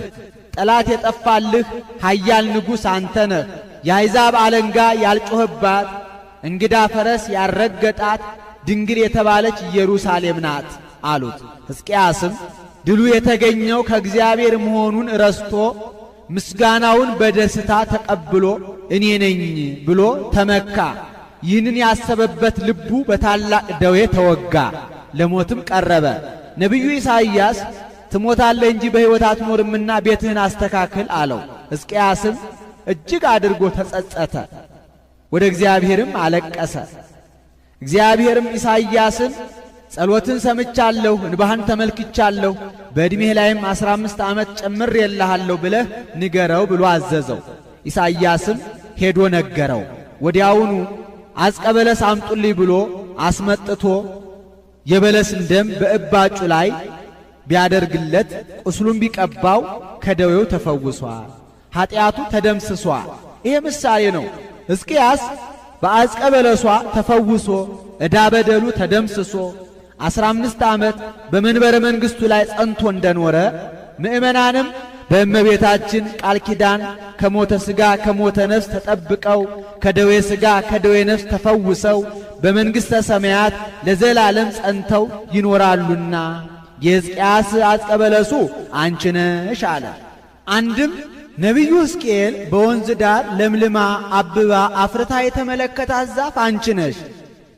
Speaker 3: ጠላት የጠፋልህ ኃያል ንጉሥ አንተ ነህ፣ የአሕዛብ አለንጋ ያልጮህባት እንግዳ ፈረስ ያልረገጣት ድንግል የተባለች ኢየሩሳሌም ናት አሉት። ሕዝቅያስም ድሉ የተገኘው ከእግዚአብሔር መሆኑን ረስቶ ምስጋናውን በደስታ ተቀብሎ እኔ ነኝ ብሎ ተመካ። ይህንን ያሰበበት ልቡ በታላቅ ደዌ ተወጋ፣ ለሞትም ቀረበ። ነቢዩ ኢሳይያስ ትሞታለህ እንጂ በሕይወት አትኖርምና ቤትህን አስተካክል አለው። ሕዝቅያስም እጅግ አድርጎ ተጸጸተ፣ ወደ እግዚአብሔርም አለቀሰ። እግዚአብሔርም ኢሳይያስን ጸሎትን ሰምቻለሁ፣ እንባህን ተመልክቻለሁ፣ በዕድሜህ ላይም 15 ዓመት ጨምሬልሃለሁ ብለህ ንገረው ብሎ አዘዘው። ኢሳይያስም ሄዶ ነገረው። ወዲያውኑ አዝቀ በለስ አምጡልኝ ብሎ አስመጥቶ የበለስን ደም በእባጩ ላይ ቢያደርግለት ቁስሉን ቢቀባው ከደዌው ተፈውሷል፣ ኃጢአቱ ተደምስሷል። ይሄ ምሳሌ ነው። ሕዝቅያስ በአዝቀ በለሷ ተፈውሶ ዕዳ በደሉ ተደምስሶ 15 ዓመት በመንበረ መንግሥቱ ላይ ጸንቶ እንደኖረ ምእመናንም በእመቤታችን ቃል ኪዳን ከሞተ ሥጋ ከሞተ ነፍስ ተጠብቀው ከደዌ ሥጋ ከደዌ ነፍስ ተፈውሰው በመንግሥተ ሰማያት ለዘላለም ጸንተው ይኖራሉና የሕዝቅያስ አዝቀ በለሱ አንቺ ነሽ አለ። አንድም ነቢዩ ሕዝቅኤል በወንዝ ዳር ለምልማ አብባ አፍርታ የተመለከታት ዛፍ አንቺ ነሽ።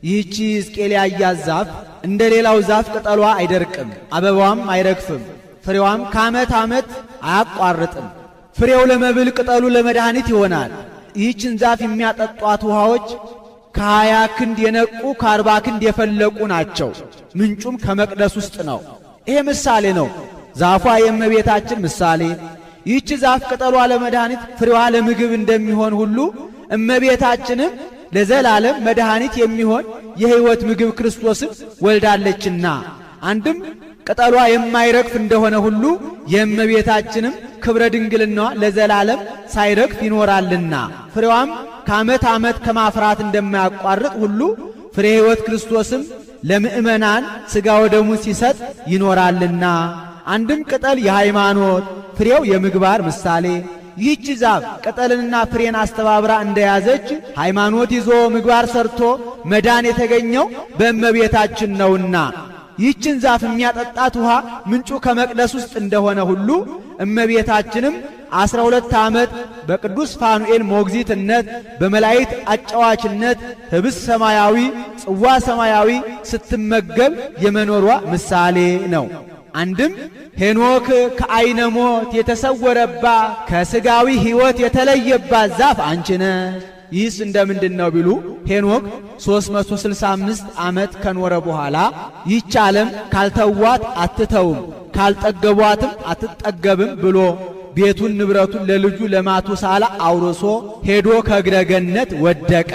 Speaker 3: ይህቺ ሕዝቅኤል ያያት ዛፍ እንደ ሌላው ዛፍ ቅጠሏ አይደርቅም፣ አበባዋም አይረግፍም፣ ፍሬዋም ከዓመት ዓመት አያቋርጥም። ፍሬው ለመብል ቅጠሉ ለመድኃኒት ይሆናል። ይህችን ዛፍ የሚያጠጧት ውሃዎች ከ20 ክንድ የነቁ ከ40 ክንድ የፈለቁ ናቸው። ምንጩም ከመቅደስ ውስጥ ነው። ይሄ ምሳሌ ነው። ዛፏ የእመቤታችን ምሳሌ። ይህች ዛፍ ቅጠሏ ለመድኃኒት ፍሬዋ ለምግብ እንደሚሆን ሁሉ እመቤታችንም ለዘላለም መድኃኒት የሚሆን የሕይወት ምግብ ክርስቶስን ወልዳለችና አንድም ቅጠሏ የማይረግፍ እንደሆነ ሁሉ የእመቤታችንም ክብረ ድንግልናዋ ለዘላለም ሳይረግፍ ይኖራልና ፍሬዋም ከዓመት ዓመት ከማፍራት እንደማያቋርጥ ሁሉ ፍሬ ሕይወት ክርስቶስም ለምእመናን ሥጋ ወደሙን ሲሰጥ ይኖራልና አንድም ቅጠል የሃይማኖት ፍሬው የምግባር ምሳሌ። ይህች ዛፍ ቅጠልንና ፍሬን አስተባብራ እንደያዘች ሃይማኖት ይዞ ምግባር ሰርቶ መዳን የተገኘው በእመቤታችን ነውና ይህችን ዛፍ የሚያጠጣት ውሃ ምንጩ ከመቅደስ ውስጥ እንደሆነ ሁሉ እመቤታችንም 12 ዓመት በቅዱስ ፋኑኤል ሞግዚትነት በመላእክት አጫዋችነት ህብስ ሰማያዊ ጽዋ ሰማያዊ ስትመገብ የመኖሯ ምሳሌ ነው። አንድም ሄኖክ ከዓይነ ሞት የተሰወረባት ከሥጋዊ ሕይወት የተለየባት ዛፍ አንቺ ነሽ። ይህስ እንደምንድን ነው ቢሉ ሄኖክ 365 ዓመት ከኖረ በኋላ ይህች ዓለም ካልተዋት አትተውም ካልጠገቧትም አትጠገብም ብሎ ቤቱን ንብረቱን ለልጁ ለማቱሳላ አውርሶ ሄዶ ከእግረ ገነት ወደቀ።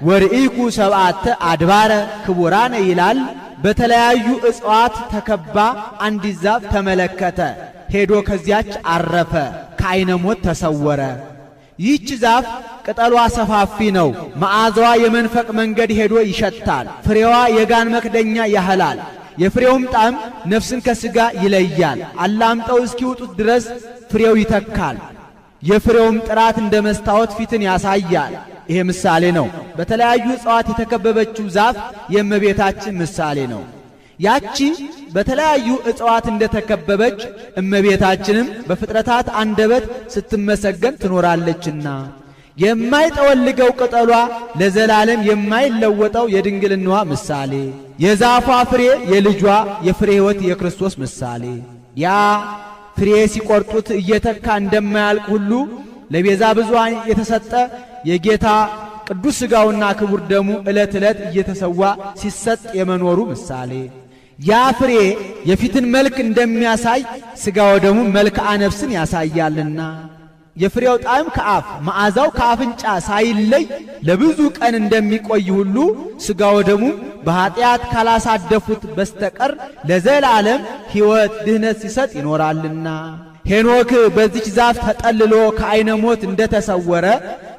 Speaker 3: ወርኢኩ ሰብዓተ አድባረ ክቡራነ ይላል። በተለያዩ እጽዋት ተከባ አንዲት ዛፍ ተመለከተ። ሄዶ ከዚያች አረፈ፣ ከዓይነ ሞት ተሰወረ። ይህች ዛፍ ቅጠሏ ሰፋፊ ነው። መዓዛዋ የመንፈቅ መንገድ ሄዶ ይሸታል። ፍሬዋ የጋን መክደኛ ያህላል። የፍሬውም ጣዕም ነፍስን ከሥጋ ይለያል። አላምጠው እስኪውጡት ድረስ ፍሬው ይተካል። የፍሬውም ጥራት እንደ መስታወት ፊትን ያሳያል። ይሄ ምሳሌ ነው። በተለያዩ እጽዋት የተከበበችው ዛፍ የእመቤታችን ምሳሌ ነው። ያቺ በተለያዩ እጽዋት እንደተከበበች እመቤታችንም በፍጥረታት አንደበት ስትመሰገን ትኖራለችና የማይጠወልገው ቅጠሏ ለዘላለም የማይለወጠው የድንግልናዋ ምሳሌ፣ የዛፏ ፍሬ የልጇ የፍሬ ሕይወት የክርስቶስ ምሳሌ። ያ ፍሬ ሲቆርጡት እየተካ እንደማያልቅ ሁሉ ለቤዛ ብዙኃን የተሰጠ የጌታ ቅዱስ ሥጋውና ክቡር ደሙ ዕለት ዕለት እየተሰዋ ሲሰጥ የመኖሩ ምሳሌ። ያ ፍሬ የፊትን መልክ እንደሚያሳይ ሥጋ ወደሙ መልክዓ ነፍስን ያሳያልና የፍሬው ጣዕም ከአፍ መዓዛው ከአፍንጫ ሳይለይ ለብዙ ቀን እንደሚቆይ ሁሉ ሥጋ ወደሙ በኀጢአት ካላሳደፉት በስተቀር ለዘላለም ሕይወት ድህነት ሲሰጥ ይኖራልና ሄኖክ በዚች ዛፍ ተጠልሎ ከዓይነ ሞት እንደተሰወረ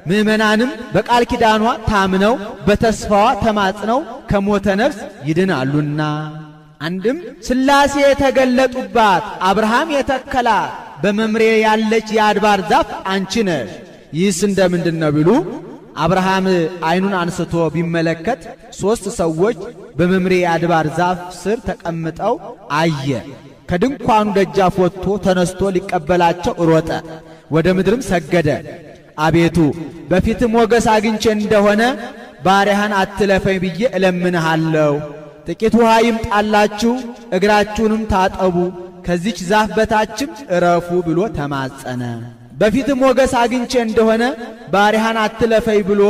Speaker 3: ምእመናንም በቃል ኪዳኗ ታምነው በተስፋዋ ተማጽነው ከሞተ ነፍስ ይድናሉና አንድም ሥላሴ የተገለጡባት አብርሃም የተከላት በመምሬ ያለች የአድባር ዛፍ አንቺ ነሽ። ይህስ እንደምንድን ነው ቢሉ አብርሃም ዓይኑን አንስቶ ቢመለከት 3 ሰዎች በመምሬ የአድባር ዛፍ ስር ተቀምጠው አየ። ከድንኳኑ ደጃፍ ወጥቶ ተነስቶ ሊቀበላቸው ሮጠ፣ ወደ ምድርም ሰገደ። አቤቱ በፊት ሞገስ አግኝቼ እንደሆነ ባሪያህን አትለፈኝ ብዬ እለምንሃለሁ። ጥቂት ውሃ ይምጣላችሁ፣ እግራችሁንም ታጠቡ፣ ከዚች ዛፍ በታችም እረፉ ብሎ ተማጸነ። በፊት ሞገስ አግኝቼ እንደሆነ ባሪያህን አትለፈኝ ብሎ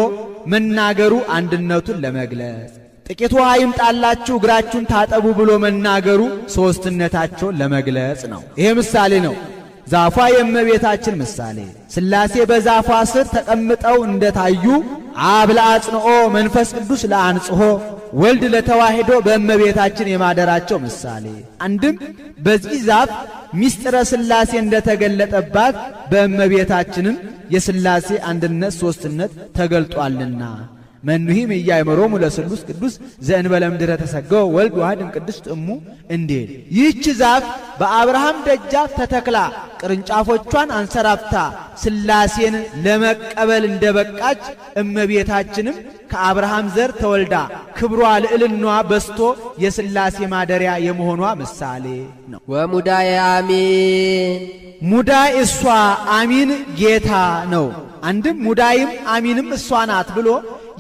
Speaker 3: መናገሩ አንድነቱን ለመግለጽ፣ ጥቂት ውሃ ይምጣላችሁ፣ እግራችሁን ታጠቡ ብሎ መናገሩ ሦስትነታቸውን ለመግለጽ ነው። ይሄ ምሳሌ ነው። ዛፏ የእመቤታችን ምሳሌ። ሥላሴ በዛፏ ስር ተቀምጠው እንደታዩ አብ ለአጽንኦ መንፈስ ቅዱስ ለአንጽሖ ወልድ ለተዋሂዶ በእመቤታችን የማደራቸው ምሳሌ። አንድም በዚህ ዛፍ ምስጢረ ሥላሴ እንደተገለጠባት በእመቤታችንም የሥላሴ አንድነት ሦስትነት ተገልጧልና መኑሂም ኢያእመሮሙ ለስሉስ ቅዱስ ዘእንበለ እምድኅረ ተሰገወ ወልድ ዋሕድም ቅድስት እሙ እንዴል። ይህች ዛፍ በአብርሃም ደጃፍ ተተክላ ቅርንጫፎቿን አንሰራፍታ ሥላሴን ለመቀበል እንደበቃች እመቤታችንም ከአብርሃም ዘር ተወልዳ ክብሯ ልዕልናዋ በስቶ የሥላሴ ማደሪያ የመሆኗ ምሳሌ ነው።
Speaker 2: ወሙዳየ አሚን
Speaker 3: ሙዳይ እሷ አሚን ጌታ ነው። አንድም ሙዳይም አሚንም እሷ ናት ብሎ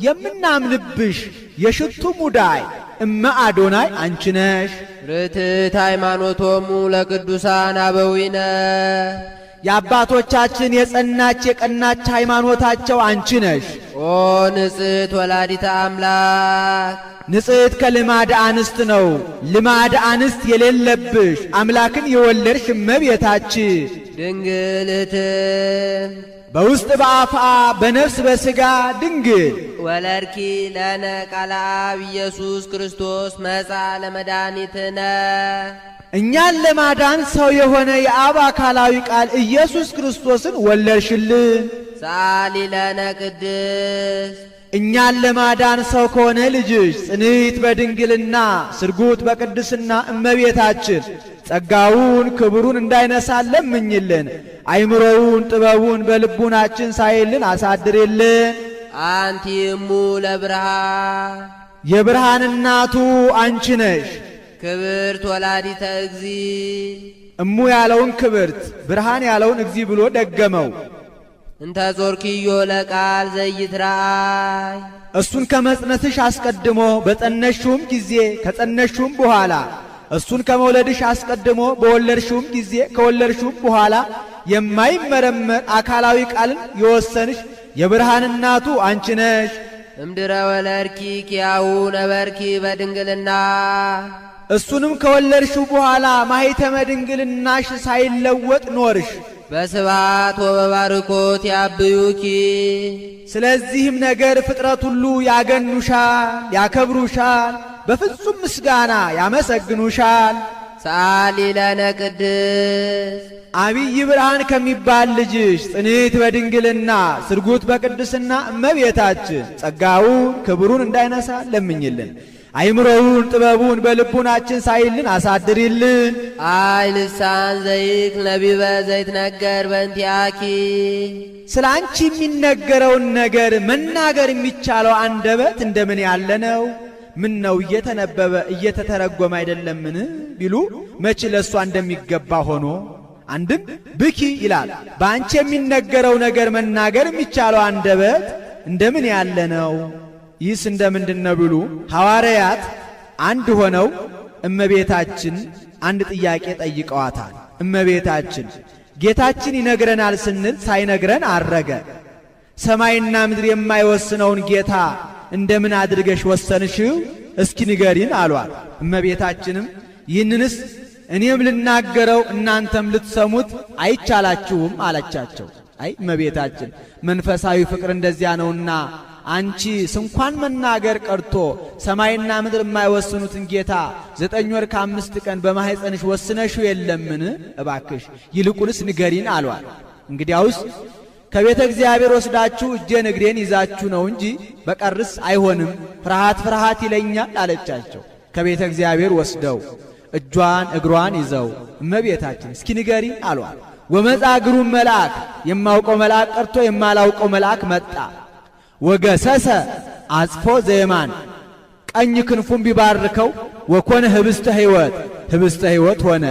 Speaker 3: የምናምንብሽ የሽቱ ሙዳይ እመ አዶናይ አንቺ ነሽ።
Speaker 2: ርትዕት ሃይማኖቶሙ ለቅዱሳን አበዊነ
Speaker 3: የአባቶቻችን የጸናች የቀናች ሃይማኖታቸው አንቺ ነሽ።
Speaker 2: ኦ ንጽሕት ወላዲተ አምላክ
Speaker 3: ንጽሕት ከልማድ አንስት ነው። ልማድ አንስት የሌለብሽ አምላክን የወለድሽ እመቤታችን
Speaker 2: ድንግልት
Speaker 3: በውስጥ በአፋ በነፍስ በሥጋ ድንግል
Speaker 2: ወለድኪ ለነ ቃለ አብ ኢየሱስ ክርስቶስ መጻ ለመድኃኒትነ
Speaker 3: እኛን ለማዳን ሰው የሆነ የአብ አካላዊ ቃል ኢየሱስ ክርስቶስን ወለድሽልን።
Speaker 2: ሰአሊ ለነ ቅድስት
Speaker 3: እኛን ለማዳን ሰው ከሆነ ልጅሽ ጽንዕት በድንግልና ስርጉት በቅድስና እመቤታችን ጸጋውን ክብሩን እንዳይነሳን ለምኝልን። አይምሮውን ጥበቡን በልቡናችን ሳይልን አሳድሬልን።
Speaker 2: አንቲ እሙ ለብርሃን
Speaker 3: የብርሃን እናቱ አንቺ ነሽ።
Speaker 2: ክብርት ወላዲተ እግዚ
Speaker 3: እሙ ያለውን ክብርት ብርሃን ያለውን እግዚ ብሎ ደገመው።
Speaker 2: እንተ ዞርኪዮ ለቃል ዘይትራእይ
Speaker 3: እሱን ከመጽነስሽ አስቀድሞ በጸነሽውም ጊዜ ከጸነሽውም በኋላ እሱን ከመውለድሽ አስቀድሞ በወለድሽውም ጊዜ ከወለድሽውም በኋላ የማይመረመር አካላዊ ቃልን የወሰንሽ የብርሃን እናቱ አንቺ ነሽ።
Speaker 2: እምድረ ወለድኪ ኪያሁ ነበርኪ በድንግልና
Speaker 3: እሱንም ከወለድሽው በኋላ ማኅተመ ድንግልናሽ ሳይለወጥ ኖርሽ።
Speaker 2: በስብሐት ወበባርኮት ያብዩኪ
Speaker 3: ስለዚህም ነገር ፍጥረት ሁሉ ያገኑሻል፣ ያከብሩሻል፣ በፍጹም ምስጋና ያመሰግኑሻል።
Speaker 2: ሰአሊ ለነ ቅድስት
Speaker 3: አብይ ብርሃን ከሚባል ልጅሽ ጽንዕት በድንግልና ስርጉት በቅድስና እመቤታችን ጸጋውን ክብሩን እንዳይነሳ ለምኝልን። አይምሮውን ጥበቡን በልቡናችን ሳይልን አሳድሪልን።
Speaker 2: አይ ልሳን ዘይክ ነቢበ ዘይትነገር በእንቲአኪ
Speaker 3: ስለ አንቺ የሚነገረውን ነገር መናገር የሚቻለው አንደበት እንደምን ያለ ነው? ምን ነው እየተነበበ እየተተረጎመ አይደለምን ቢሉ መች ለእሷ እንደሚገባ ሆኖ አንድም ብኪ ይላል። በአንቺ የሚነገረው ነገር መናገር የሚቻለው አንደበት እንደምን ያለ ነው? ይህስ እንደምንድነው ቢሉ ሐዋርያት አንድ ሆነው እመቤታችን አንድ ጥያቄ ጠይቀዋታል። እመቤታችን ጌታችን ይነግረናል ስንል ሳይነግረን አረገ። ሰማይና ምድር የማይወስነውን ጌታ እንደምን አድርገሽ ወሰንሽው? እስኪ ንገሪን አሏት። እመቤታችንም ይህንንስ እኔም ልናገረው እናንተም ልትሰሙት አይቻላችሁም አለቻቸው። አይ እመቤታችን መንፈሳዊ ፍቅር እንደዚያ ነውና አንቺ ስንኳን መናገር ቀርቶ ሰማይና ምድር የማይወስኑትን ጌታ 9 ወር ከ5 ቀን በማኅፀንሽ ወስነሽው የለምን? እባክሽ ይልቁንስ ንገሪን አሏት። እንግዲያውስ ከቤተ እግዚአብሔር ወስዳችሁ እጄን እግሬን ይዛችሁ ነው እንጂ በቀርስ አይሆንም፣ ፍርሃት ፍርሃት ይለኛል አለቻቸው። ከቤተ እግዚአብሔር ወስደው እጇን እግሯን ይዘው እመቤታችን እስኪ ንገሪን አሏት። ወመጻ ግሩም መልአክ የማውቀው መልአክ ቀርቶ የማላውቀው መልአክ መጣ። ወገሰሰ አጽፎ ዘየማን ቀኝ ክንፉን ቢባርከው ወኮነ ህብስተ ሕይወት ሆነ።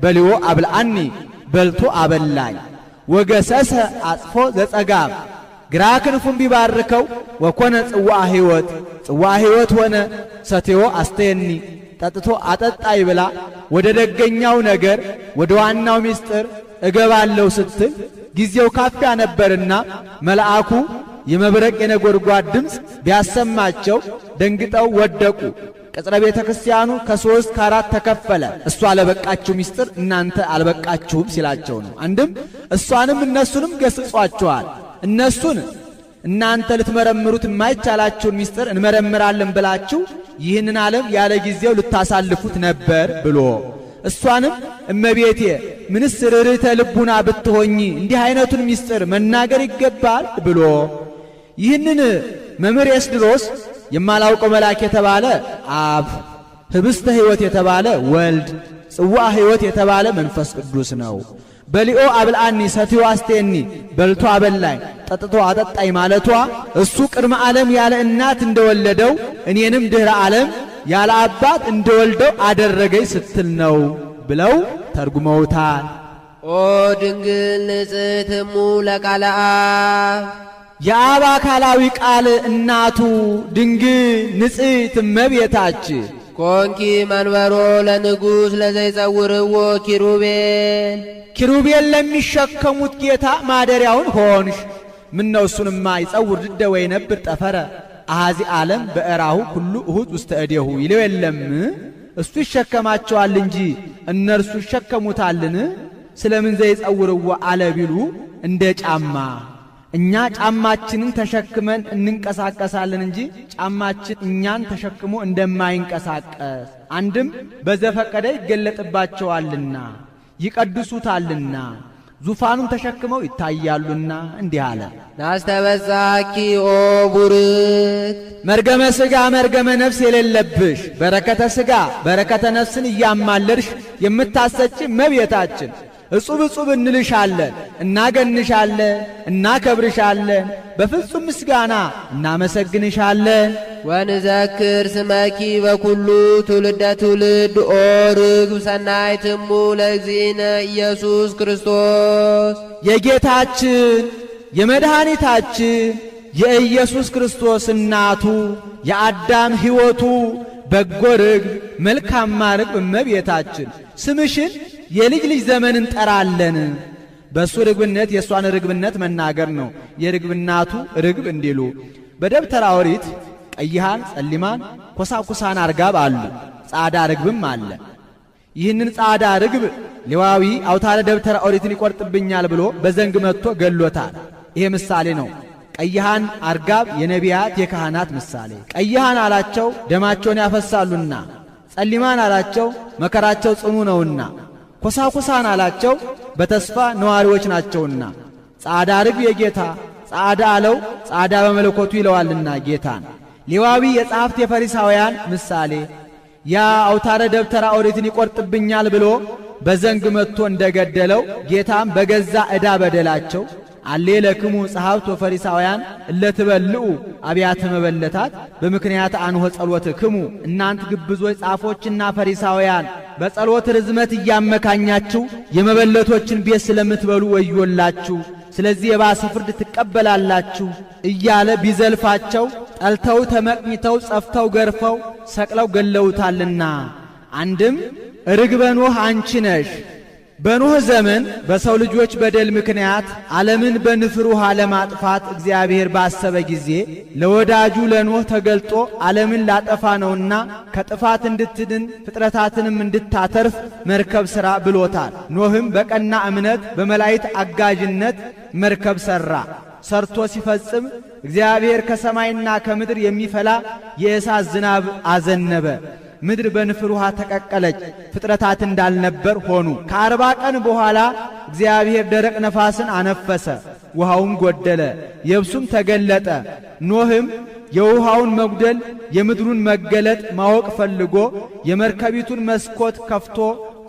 Speaker 3: በሊዎ አብልአኒ በልቶ አበላኝ። ወገሰሰ አጽፎ ዘጸጋም ግራ ክንፉን ቢባርከው ወኮነ ጽዋዐ ሕይወት ሆነ። ሰቴዎ አስተየኒ ጠጥቶ አጠጣይ ብላ ወደ ደገኛው ነገር ወደ ዋናው ምስጢር እገባለሁ ስትል ጊዜው ካፊያ ነበርና መልአኩ የመብረቅ የነጎድጓድ ድምፅ ቢያሰማቸው ደንግጠው ወደቁ። ቅጽረ ቤተ ክርስቲያኑ ከ3 ከ4 ተከፈለ። እሷ ለበቃችሁ ምስጢር እናንተ አልበቃችሁም ሲላቸው ነው። አንድም እሷንም እነሱንም ገስጿቸዋል። እነሱን እናንተ ልትመረምሩት የማይቻላችሁን ምስጢር እንመረምራለን ብላችሁ ይህንን ዓለም ያለ ጊዜው ልታሳልፉት ነበር ብሎ እሷንም እመቤቴ ምንስ ርኅርኅተ ልቡና ብትሆኚ እንዲህ አይነቱን ምስጢር መናገር ይገባል ብሎ ይህንን መምህር ኤስድሮስ የማላውቀው መልአክ የተባለ አብ፣ ህብስተ ሕይወት የተባለ ወልድ፣ ጽዋዐ ሕይወት የተባለ መንፈስ ቅዱስ ነው። በሊኦ አብልአኒ ሰትዮ አስቴኒ በልቶ አበላኝ ጠጥቶ አጠጣኝ ማለቷ እሱ ቅድመ ዓለም ያለ እናት እንደወለደው እኔንም ድኅረ ዓለም ያለ አባት እንደወልደው አደረገኝ ስትል ነው ብለው ተርጉመውታል።
Speaker 2: ኦ ድንግል ንጽሕት እሙ ለቃለ አብ
Speaker 3: የአብ አካላዊ ቃል እናቱ ድንግል ንጽሕት እመቤታችን
Speaker 2: ኮንኪ መንበሮ ለንጉሥ ለዘይጸውርዎ ኪሩቤል
Speaker 3: ኪሩቤል ለሚሸከሙት ጌታ ማደሪያውን ሆንሽ። ምነው እሱንማ ይጸውር ድደ ወይ ነብር ጠፈረ አሐዚ ዓለም በእራሁ ሁሉ እሁት ውስተ እዴሁ ይለው የለም። እሱ ይሸከማቸዋል እንጂ እነርሱ ይሸከሙታልን? ስለምን ዘይጸውርዎ አለ ቢሉ እንደ ጫማ እኛ ጫማችንን ተሸክመን እንንቀሳቀሳለን እንጂ ጫማችን እኛን ተሸክሞ እንደማይንቀሳቀስ አንድም በዘፈቀደ ይገለጥባቸዋልና ይቀድሱታልና ዙፋኑን ተሸክመው ይታያሉና እንዲህ አለ።
Speaker 2: ናስተበሳኪ ኦ ቡርክ
Speaker 3: መርገመ ሥጋ መርገመ ነፍስ የሌለብሽ በረከተ ሥጋ በረከተ ነፍስን እያማለርሽ የምታሰጪ እመቤታችን እጹብ እጹብ እንልሻለን፣ እናገንሻለን፣ እናከብርሻለን፣ በፍጹም ምስጋና እናመሰግንሻለን።
Speaker 2: ወንዘክር ስመኪ በኩሉ ትውልደ ትውልድ ኦ ርግብ ሰናይትሙ ለእግዚእነ ኢየሱስ ክርስቶስ
Speaker 3: የጌታችን የመድኃኒታችን የኢየሱስ ክርስቶስ እናቱ የአዳም ሕይወቱ በጎ ርግብ መልካማ ርግብ እመቤታችን ስምሽን የልጅ ልጅ ዘመን እንጠራለን። በእሱ ርግብነት የእሷን ርግብነት መናገር ነው። የርግብናቱ ርግብ እንዲሉ በደብተራ ኦሪት ቀይሃን፣ ጸሊማን፣ ኮሳኩሳን አርጋብ አሉ። ጻዳ ርግብም አለ። ይህንን ጻዳ ርግብ ሌዋዊ አውታረ ደብተራ ኦሪትን ይቆርጥብኛል ብሎ በዘንግ መጥቶ ገሎታል። ይሄ ምሳሌ ነው። ቀይሃን አርጋብ የነቢያት የካህናት ምሳሌ። ቀይሃን አላቸው ደማቸውን ያፈሳሉና፣ ጸሊማን አላቸው መከራቸው ጽኑ ነውና፣ ኮሳኩሳን አላቸው በተስፋ ነዋሪዎች ናቸውና። ጻዳ ርግብ የጌታ ጻዳ አለው ጻዳ በመለኮቱ ይለዋልና ጌታን። ሌዋዊ የጸሐፍት የፈሪሳውያን ምሳሌ። ያ አውታረ ደብተራ ኦሪትን ይቆርጥብኛል ብሎ በዘንግ መጥቶ እንደገደለው ጌታም በገዛ ዕዳ በደላቸው አሌ ለክሙ ጸሐፍት ወፈሪሳውያን እለትበልዑ አብያተ መበለታት በምክንያት አንሆ ጸሎት ክሙ እናንት ግብዞች ጻፎችና ፈሪሳውያን በጸሎት ርዝመት እያመካኛችሁ የመበለቶችን ቤት ስለምትበሉ ወዮላችሁ፣ ስለዚህ የባሰ ፍርድ ትቀበላላችሁ እያለ ቢዘልፋቸው ጠልተው ተመቅኝተው ጸፍተው ገርፈው ሰቅለው ገለውታልና። አንድም ርግበ ኖህ አንቺ ነሽ። በኖህ ዘመን በሰው ልጆች በደል ምክንያት ዓለምን በንፍር ውሃ ለማጥፋት እግዚአብሔር ባሰበ ጊዜ ለወዳጁ ለኖህ ተገልጦ ዓለምን ላጠፋ ነውና ከጥፋት እንድትድን ፍጥረታትንም እንድታተርፍ መርከብ ሥራ ብሎታል። ኖህም በቀና እምነት በመላእክት አጋዥነት መርከብ ሠራ። ሰርቶ ሲፈጽም እግዚአብሔር ከሰማይና ከምድር የሚፈላ የእሳት ዝናብ አዘነበ። ምድር በንፍር ውሃ ተቀቀለች፣ ፍጥረታት እንዳልነበር ሆኑ። ከ40 ቀን በኋላ እግዚአብሔር ደረቅ ነፋስን አነፈሰ፣ ውሃውም ጎደለ፣ የብሱም ተገለጠ። ኖህም የውሃውን መጉደል የምድሩን መገለጥ ማወቅ ፈልጎ የመርከቢቱን መስኮት ከፍቶ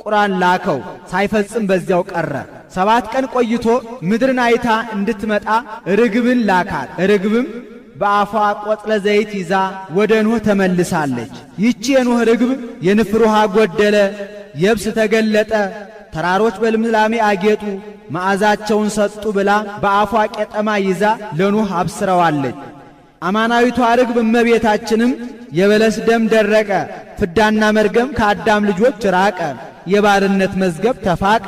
Speaker 3: ቁራን ላከው፣ ሳይፈጽም በዚያው ቀረ። 7 ቀን ቆይቶ ምድርን አይታ እንድትመጣ ርግብን ላካት። ርግብም በአፏ ቆጽለ ዘይት ይዛ ወደ ኖህ ተመልሳለች። ይቺ የኖህ ርግብ የንፍር ውሃ ጎደለ፣ የብስ ተገለጠ፣ ተራሮች በልምላሜ አጌጡ፣ መዓዛቸውን ሰጡ ብላ በአፏ ቄጠማ ይዛ ለኖህ አብስረዋለች። አማናዊቷ ርግብ እመቤታችንም የበለስ ደም ደረቀ፣ ፍዳና መርገም ከአዳም ልጆች ራቀ፣ የባርነት መዝገብ ተፋቀ፣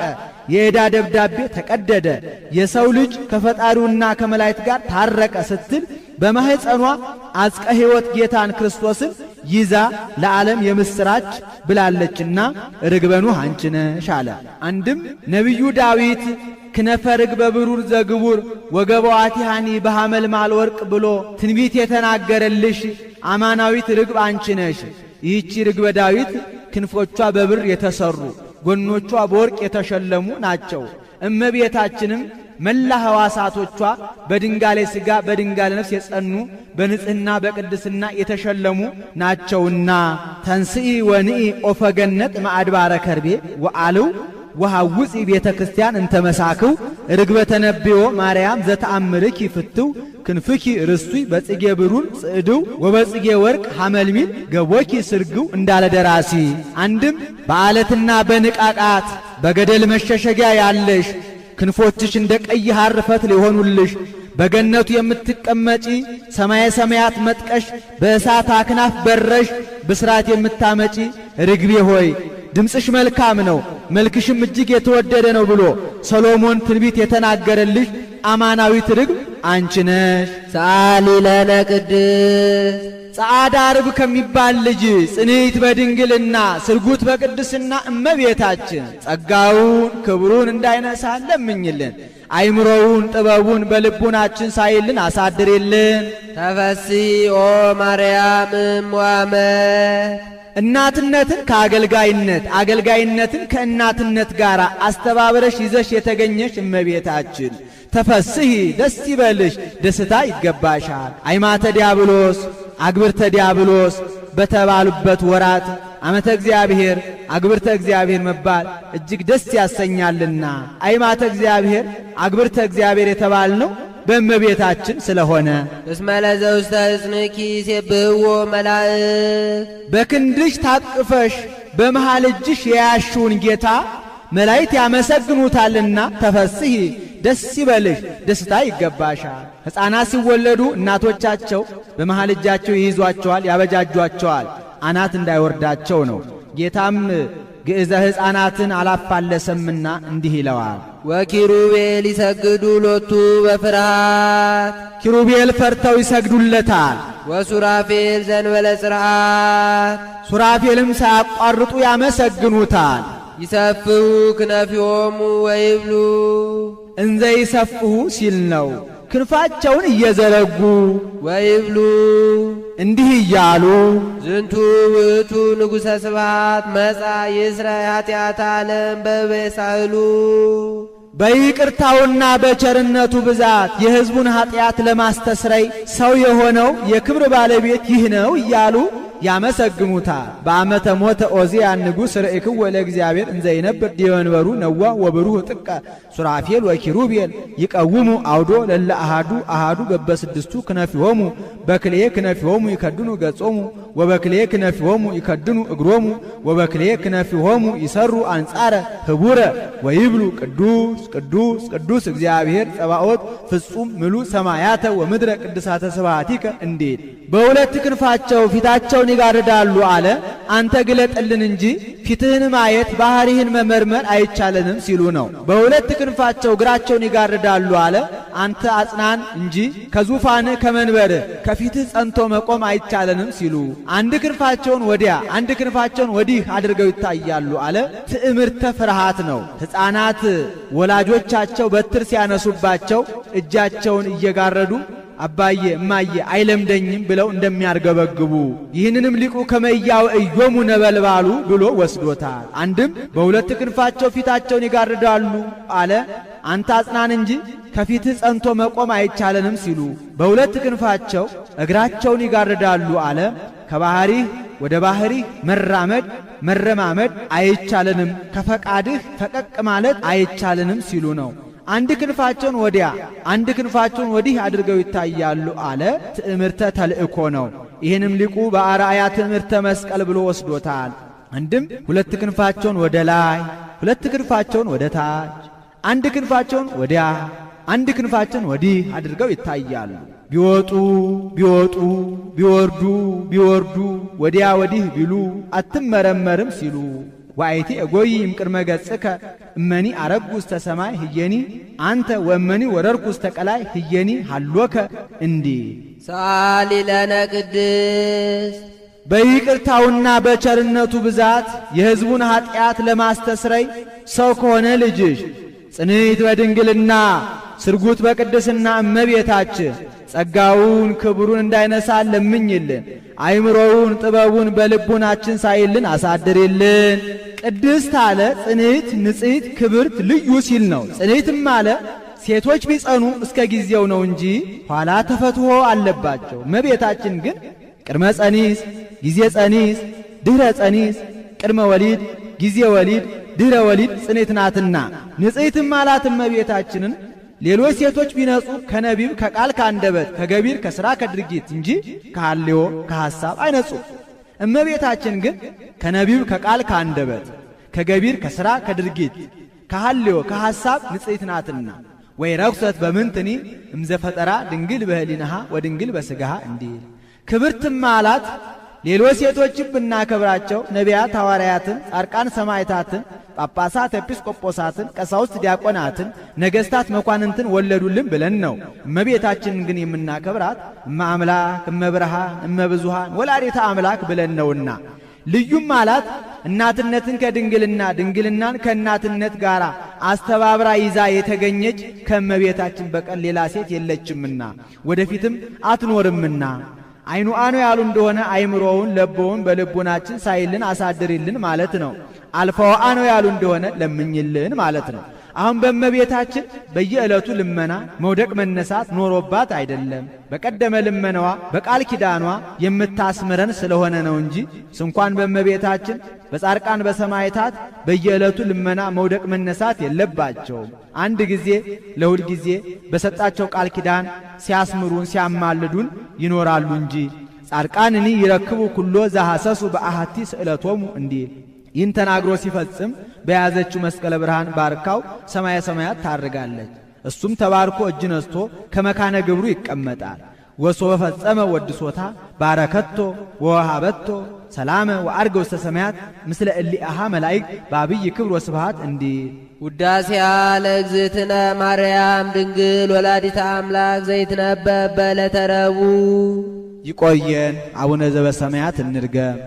Speaker 3: የዕዳ ደብዳቤ ተቀደደ፣ የሰው ልጅ ከፈጣሪውና ከመላእክት ጋር ታረቀ ስትል በማህፀኗ አጽቀ ሕይወት ጌታን ክርስቶስን ይዛ ለዓለም የምስራች ብላለችና ርግበ ኖህ አንቺ ነሽ አለ። አንድም ነቢዩ ዳዊት ክነፈ ርግበ ብሩር ዘግቡር ወገበዋቲሃኒ በሐመልማል ወርቅ ብሎ ትንቢት የተናገረልሽ አማናዊት ርግብ አንቺ ነሽ። ይህቺ ርግበ ዳዊት ክንፎቿ በብር የተሰሩ ጎኖቿ በወርቅ የተሸለሙ ናቸው። እመቤታችንም መላ ሕዋሳቶቿ በድንጋሌ ሥጋ በድንጋሌ ነፍስ የጸኑ በንጽሕና በቅድስና የተሸለሙ ናቸውና ተንስኢ ወንኢ ኦፈገነት ማዕድባረ ከርቤ ወአልው ወሐውፂ ቤተ ክርስቲያን እንተመሳክው ርግበ ተነብዮ ማርያም ዘተአምርኪ ፍትው ክንፍኪ ርስቱይ በጽጌ ብሩር ጽዕድው ወበጽጌ ወርቅ ሐመልሚል ገቦኪ ስርግው እንዳለ ደራሲ። አንድም በዓለትና በንቃቃት በገደል መሸሸጊያ ያለሽ ክንፎችሽ እንደ ቀይ ሐር ፈትል የሆኑልሽ በገነቱ የምትቀመጪ ሰማየ ሰማያት መጥቀሽ በእሳት አክናፍ በረሽ ብስራት የምታመጪ ርግቤ ሆይ ድምፅሽ መልካም ነው፣ መልክሽም እጅግ የተወደደ ነው ብሎ ሰሎሞን ትንቢት የተናገረልሽ አማናዊት ርግብ አንቺ ነሽ።
Speaker 2: ሰአሊ ለነ ቅድስት
Speaker 3: ጸዓዳ ርግብ ከሚባል ልጅ ጽንዕት በድንግልና ስርጉት በቅድስና እመቤታችን ጸጋውን ክብሩን እንዳይነሳ ለምኝልን። አይምሮውን ጥበቡን በልቡናችን ሳይልን አሳድሬልን።
Speaker 2: ተፈሥሒ ኦ ማርያም እምዋመ
Speaker 3: እናትነትን ከአገልጋይነት አገልጋይነትን ከእናትነት ጋር አስተባብረሽ ይዘሽ የተገኘሽ እመቤታችን ተፈሥሒ ደስ ይበልሽ፣ ደስታ ይገባሻል። አይማተ ዲያብሎስ አግብርተ ዲያብሎስ በተባሉበት ወራት ዓመተ እግዚአብሔር አግብርተ እግዚአብሔር መባል እጅግ ደስ ያሰኛልና አይማተ እግዚአብሔር አግብርተ እግዚአብሔር የተባልነው በእመቤታችን ስለሆነ
Speaker 2: እስመ ለዘውስተ ሕፅንኪ ይሴብሕዎ መላእክት
Speaker 3: በክንድሽ ታቅፈሽ በመሃል እጅሽ የያሽውን ጌታ መላእክት ያመሰግኑታልና ተፈሥሒ ደስ ይበልሽ፣ ደስታ ይገባሻል። ሕፃናት ሲወለዱ እናቶቻቸው በመሃል እጃቸው ይይዟቸዋል፣ ያበጃጇቸዋል አናት እንዳይወርዳቸው ነው። ጌታም ግዕዘ ሕፃናትን አላፋለሰምና እንዲህ ይለዋል።
Speaker 2: ወኪሩቤል ይሰግዱ ሎቱ በፍርሃት
Speaker 3: ኪሩቤል ፈርተው ይሰግዱለታል።
Speaker 2: ወሱራፌል ዘንበለ ጽርዓት
Speaker 3: ሱራፌልም ሳያቋርጡ ያመሰግኑታል።
Speaker 2: ይሰፍሑ ክነፊሆሙ ወይብሉ
Speaker 3: እንዘ ይሰፍሑ ሲል ነው። ክንፋቸውን እየዘረጉ
Speaker 2: ወይብሉ
Speaker 3: እንዲህ እያሉ
Speaker 2: ዝንቱ ውእቱ ንጉሠ ስብሐት መጻ ይስረይ ኃጢአተ ዓለም በበሳህሉ
Speaker 3: በይቅርታውና በቸርነቱ ብዛት የሕዝቡን ኃጢአት ለማስተስረይ ሰው የሆነው የክብር ባለቤት ይህ ነው እያሉ ያመሰግኑታል። በዓመተ ሞተ ዖዝያን ንጉሥ ርእይክዎ ለእግዚአብሔር እንዘ ይነብር ዲበ መንበሩ ነዋ ወብሩህ ጥቀ ሱራፌል ወኪሩቤል ይቀውሙ አውዶ ለለ አሃዱ አሃዱ በበስድስቱ ክነፊሆሙ በክልኤ ክነፊሆሙ ይከድኑ ገጾሙ ወበክልኤ ክነፊሆሙ ይከድኑ እግሮሙ ወበክልኤ ክነፊሆሙ ይሰሩ አንጻረ ህቡረ ወይብሉ ቅዱስ ቅዱስ ቅዱስ እግዚአብሔር ጸባኦት ፍጹም ምሉ ሰማያተ ወምድረ ቅድሳተ ስብሐቲከ እንዴት በሁለት ክንፋቸው ፊታቸውን ይጋርዳሉ አለ። አንተ ግለጥልን እንጂ ፊትህን ማየት ባህሪህን መመርመር አይቻለንም ሲሉ ነው። በሁለት ክንፋቸው እግራቸውን ይጋርዳሉ አለ። አንተ አጽናን እንጂ ከዙፋንህ ከመንበርህ ከፊትህ ጸንቶ መቆም አይቻለንም ሲሉ አንድ ክንፋቸውን ወዲያ አንድ ክንፋቸውን ወዲህ አድርገው ይታያሉ አለ። ትዕምርተ ፍርሃት ነው። ሕፃናት ወላጆቻቸው በትር ሲያነሱባቸው እጃቸውን እየጋረዱ አባዬ እማዬ አይለምደኝም ብለው እንደሚያርገበግቡ ይህንንም ሊቁ ከመያው እዮሙ ነበልባሉ ብሎ ወስዶታል። አንድም በሁለት ክንፋቸው ፊታቸውን ይጋርዳሉ አለ። አንተ አጽናን እንጂ ከፊትህ ጸንቶ መቆም አይቻለንም ሲሉ በሁለት ክንፋቸው እግራቸውን ይጋርዳሉ አለ። ከባህሪህ ወደ ባህሪህ መራመድ መረማመድ አይቻለንም፣ ከፈቃድህ ፈቀቅ ማለት አይቻለንም ሲሉ ነው። አንድ ክንፋቸውን ወዲያ አንድ ክንፋቸውን ወዲህ አድርገው ይታያሉ አለ። ትዕምርተ ተልእኮ ነው። ይህንም ሊቁ በአርአያ ትዕምርተ መስቀል ብሎ ወስዶታል። አንድም ሁለት ክንፋቸውን ወደ ላይ ሁለት ክንፋቸውን ወደ ታች አንድ ክንፋቸውን ወዲያ አንድ ክንፋቸውን ወዲህ አድርገው ይታያሉ። ቢወጡ ቢወጡ ቢወርዱ ቢወርዱ ወዲያ ወዲህ ቢሉ አትመረመርም ሲሉ ዋይቲ እጎይም ቅድመ ገጽከ እመኒ አረጉ ውስተ ሰማይ ህየኒ አንተ ወመኒ ወረርኩ ውስተ ቀላይ ህየኒ ሃሎከ እንዲህ
Speaker 2: ሰአሊ ለነ ቅድስት
Speaker 3: በይቅርታውና በቸርነቱ ብዛት የሕዝቡን ኃጢአት ለማስተስረይ ሰው ከሆነ ልጅሽ ጽንዕት በድንግልና ስርጉት በቅድስና እመቤታችን ጸጋውን ክብሩን እንዳይነሳ ለምኝልን። አይምሮውን ጥበቡን በልቡናችን ሳይልን አሳድርልን። ቅድስት አለ ጽንዕት ንጽሕት ክብርት ልዩ ሲል ነው። ጽንዕትም አለ ሴቶች ቢጸኑ እስከ ጊዜው ነው እንጂ ኋላ ተፈትሖ አለባቸው። እመቤታችን ግን ቅድመ ጸኒስ ጊዜ ጸኒስ ድህረ ጸኒስ ቅድመ ወሊድ ጊዜ ወሊድ ድህረ ወሊድ ጽንዕት ናትና ንጽሕትም አላት እመቤታችንን ሌሎች ሴቶች ቢነጹ ከነቢብ ከቃል ከአንደበት ከገቢር ከሥራ ከድርጊት እንጂ ከሐልዮ ከሐሳብ አይነጹ። እመቤታችን ግን ከነቢብ ከቃል ከአንደበት ከገቢር ከሥራ ከድርጊት ከሐልዮ ከሐሳብ ንጽሕት ናትና ወይ ረኩሰት በምንትኒ እምዘፈጠራ ድንግል በህሊናሃ ወድንግል በስጋሃ እንዲል ክብርትም አላት። ሌሎች ሴቶችም ብናከብራቸው ነቢያት፣ ሐዋርያትን፣ ጻድቃን፣ ሰማዕታትን፣ ጳጳሳት፣ ኤጲስቆጶሳትን፣ ቀሳውስት፣ ዲያቆናትን፣ ነገሥታት፣ መኳንንትን ወለዱልን ብለን ነው። እመቤታችንን ግን የምናከብራት እመ አምላክ፣ እመ ብርሃን፣ እመ ብዙኃን ወላዲተ አምላክ ብለን ነውና ልዩም አላት። እናትነትን ከድንግልና ድንግልናን ከእናትነት ጋር አስተባብራ ይዛ የተገኘች ከእመቤታችን በቀር ሌላ ሴት የለችምና ወደፊትም አትኖርምና አይኑ አኖ ያሉ እንደሆነ አይምሮውን ለቦውን በልቡናችን ሳይልን አሳድርልን ማለት ነው። አልፋው አኖ ያሉ እንደሆነ ለምኝልን ማለት ነው። አሁን በእመቤታችን በየዕለቱ ልመና መውደቅ መነሳት ኖሮባት አይደለም። በቀደመ ልመናዋ በቃል ኪዳኗ የምታስምረን ስለሆነ ነው እንጂ ስንኳን በእመቤታችን በጻድቃን በሰማዕታት በየዕለቱ ልመና መውደቅ መነሳት የለባቸውም። አንድ ጊዜ ለሁል ጊዜ በሰጣቸው ቃል ኪዳን ሲያስምሩን ሲያማልዱን ይኖራሉ እንጂ ጻድቃንኒ ይረክቡ ኩሎ ዘሐሰሱ በአሐቲ ስእለቶሙ እንዲል ይህን ተናግሮ ሲፈጽም በያዘችው መስቀለ ብርሃን ባርካው ሰማየ ሰማያት ታርጋለች። እሱም ተባርኮ እጅ ነስቶ ከመካነ ግብሩ ይቀመጣል። ወሶ በፈጸመ ወድሶታ ባረከቶ ወሃበቶ ሰላመ ወአርገ ውስተ ሰማያት ምስለ እሊአሃ መላእክት በአብይ ክብር ወስብሐት እንዲል
Speaker 2: ውዳሴያ ለእግዝእትነ ማርያም ድንግል ወላዲተ አምላክ ዘይትነበብ በዕለተ ረቡዕ።
Speaker 3: ይቆየን። አቡነ ዘበሰማያት እንርገም።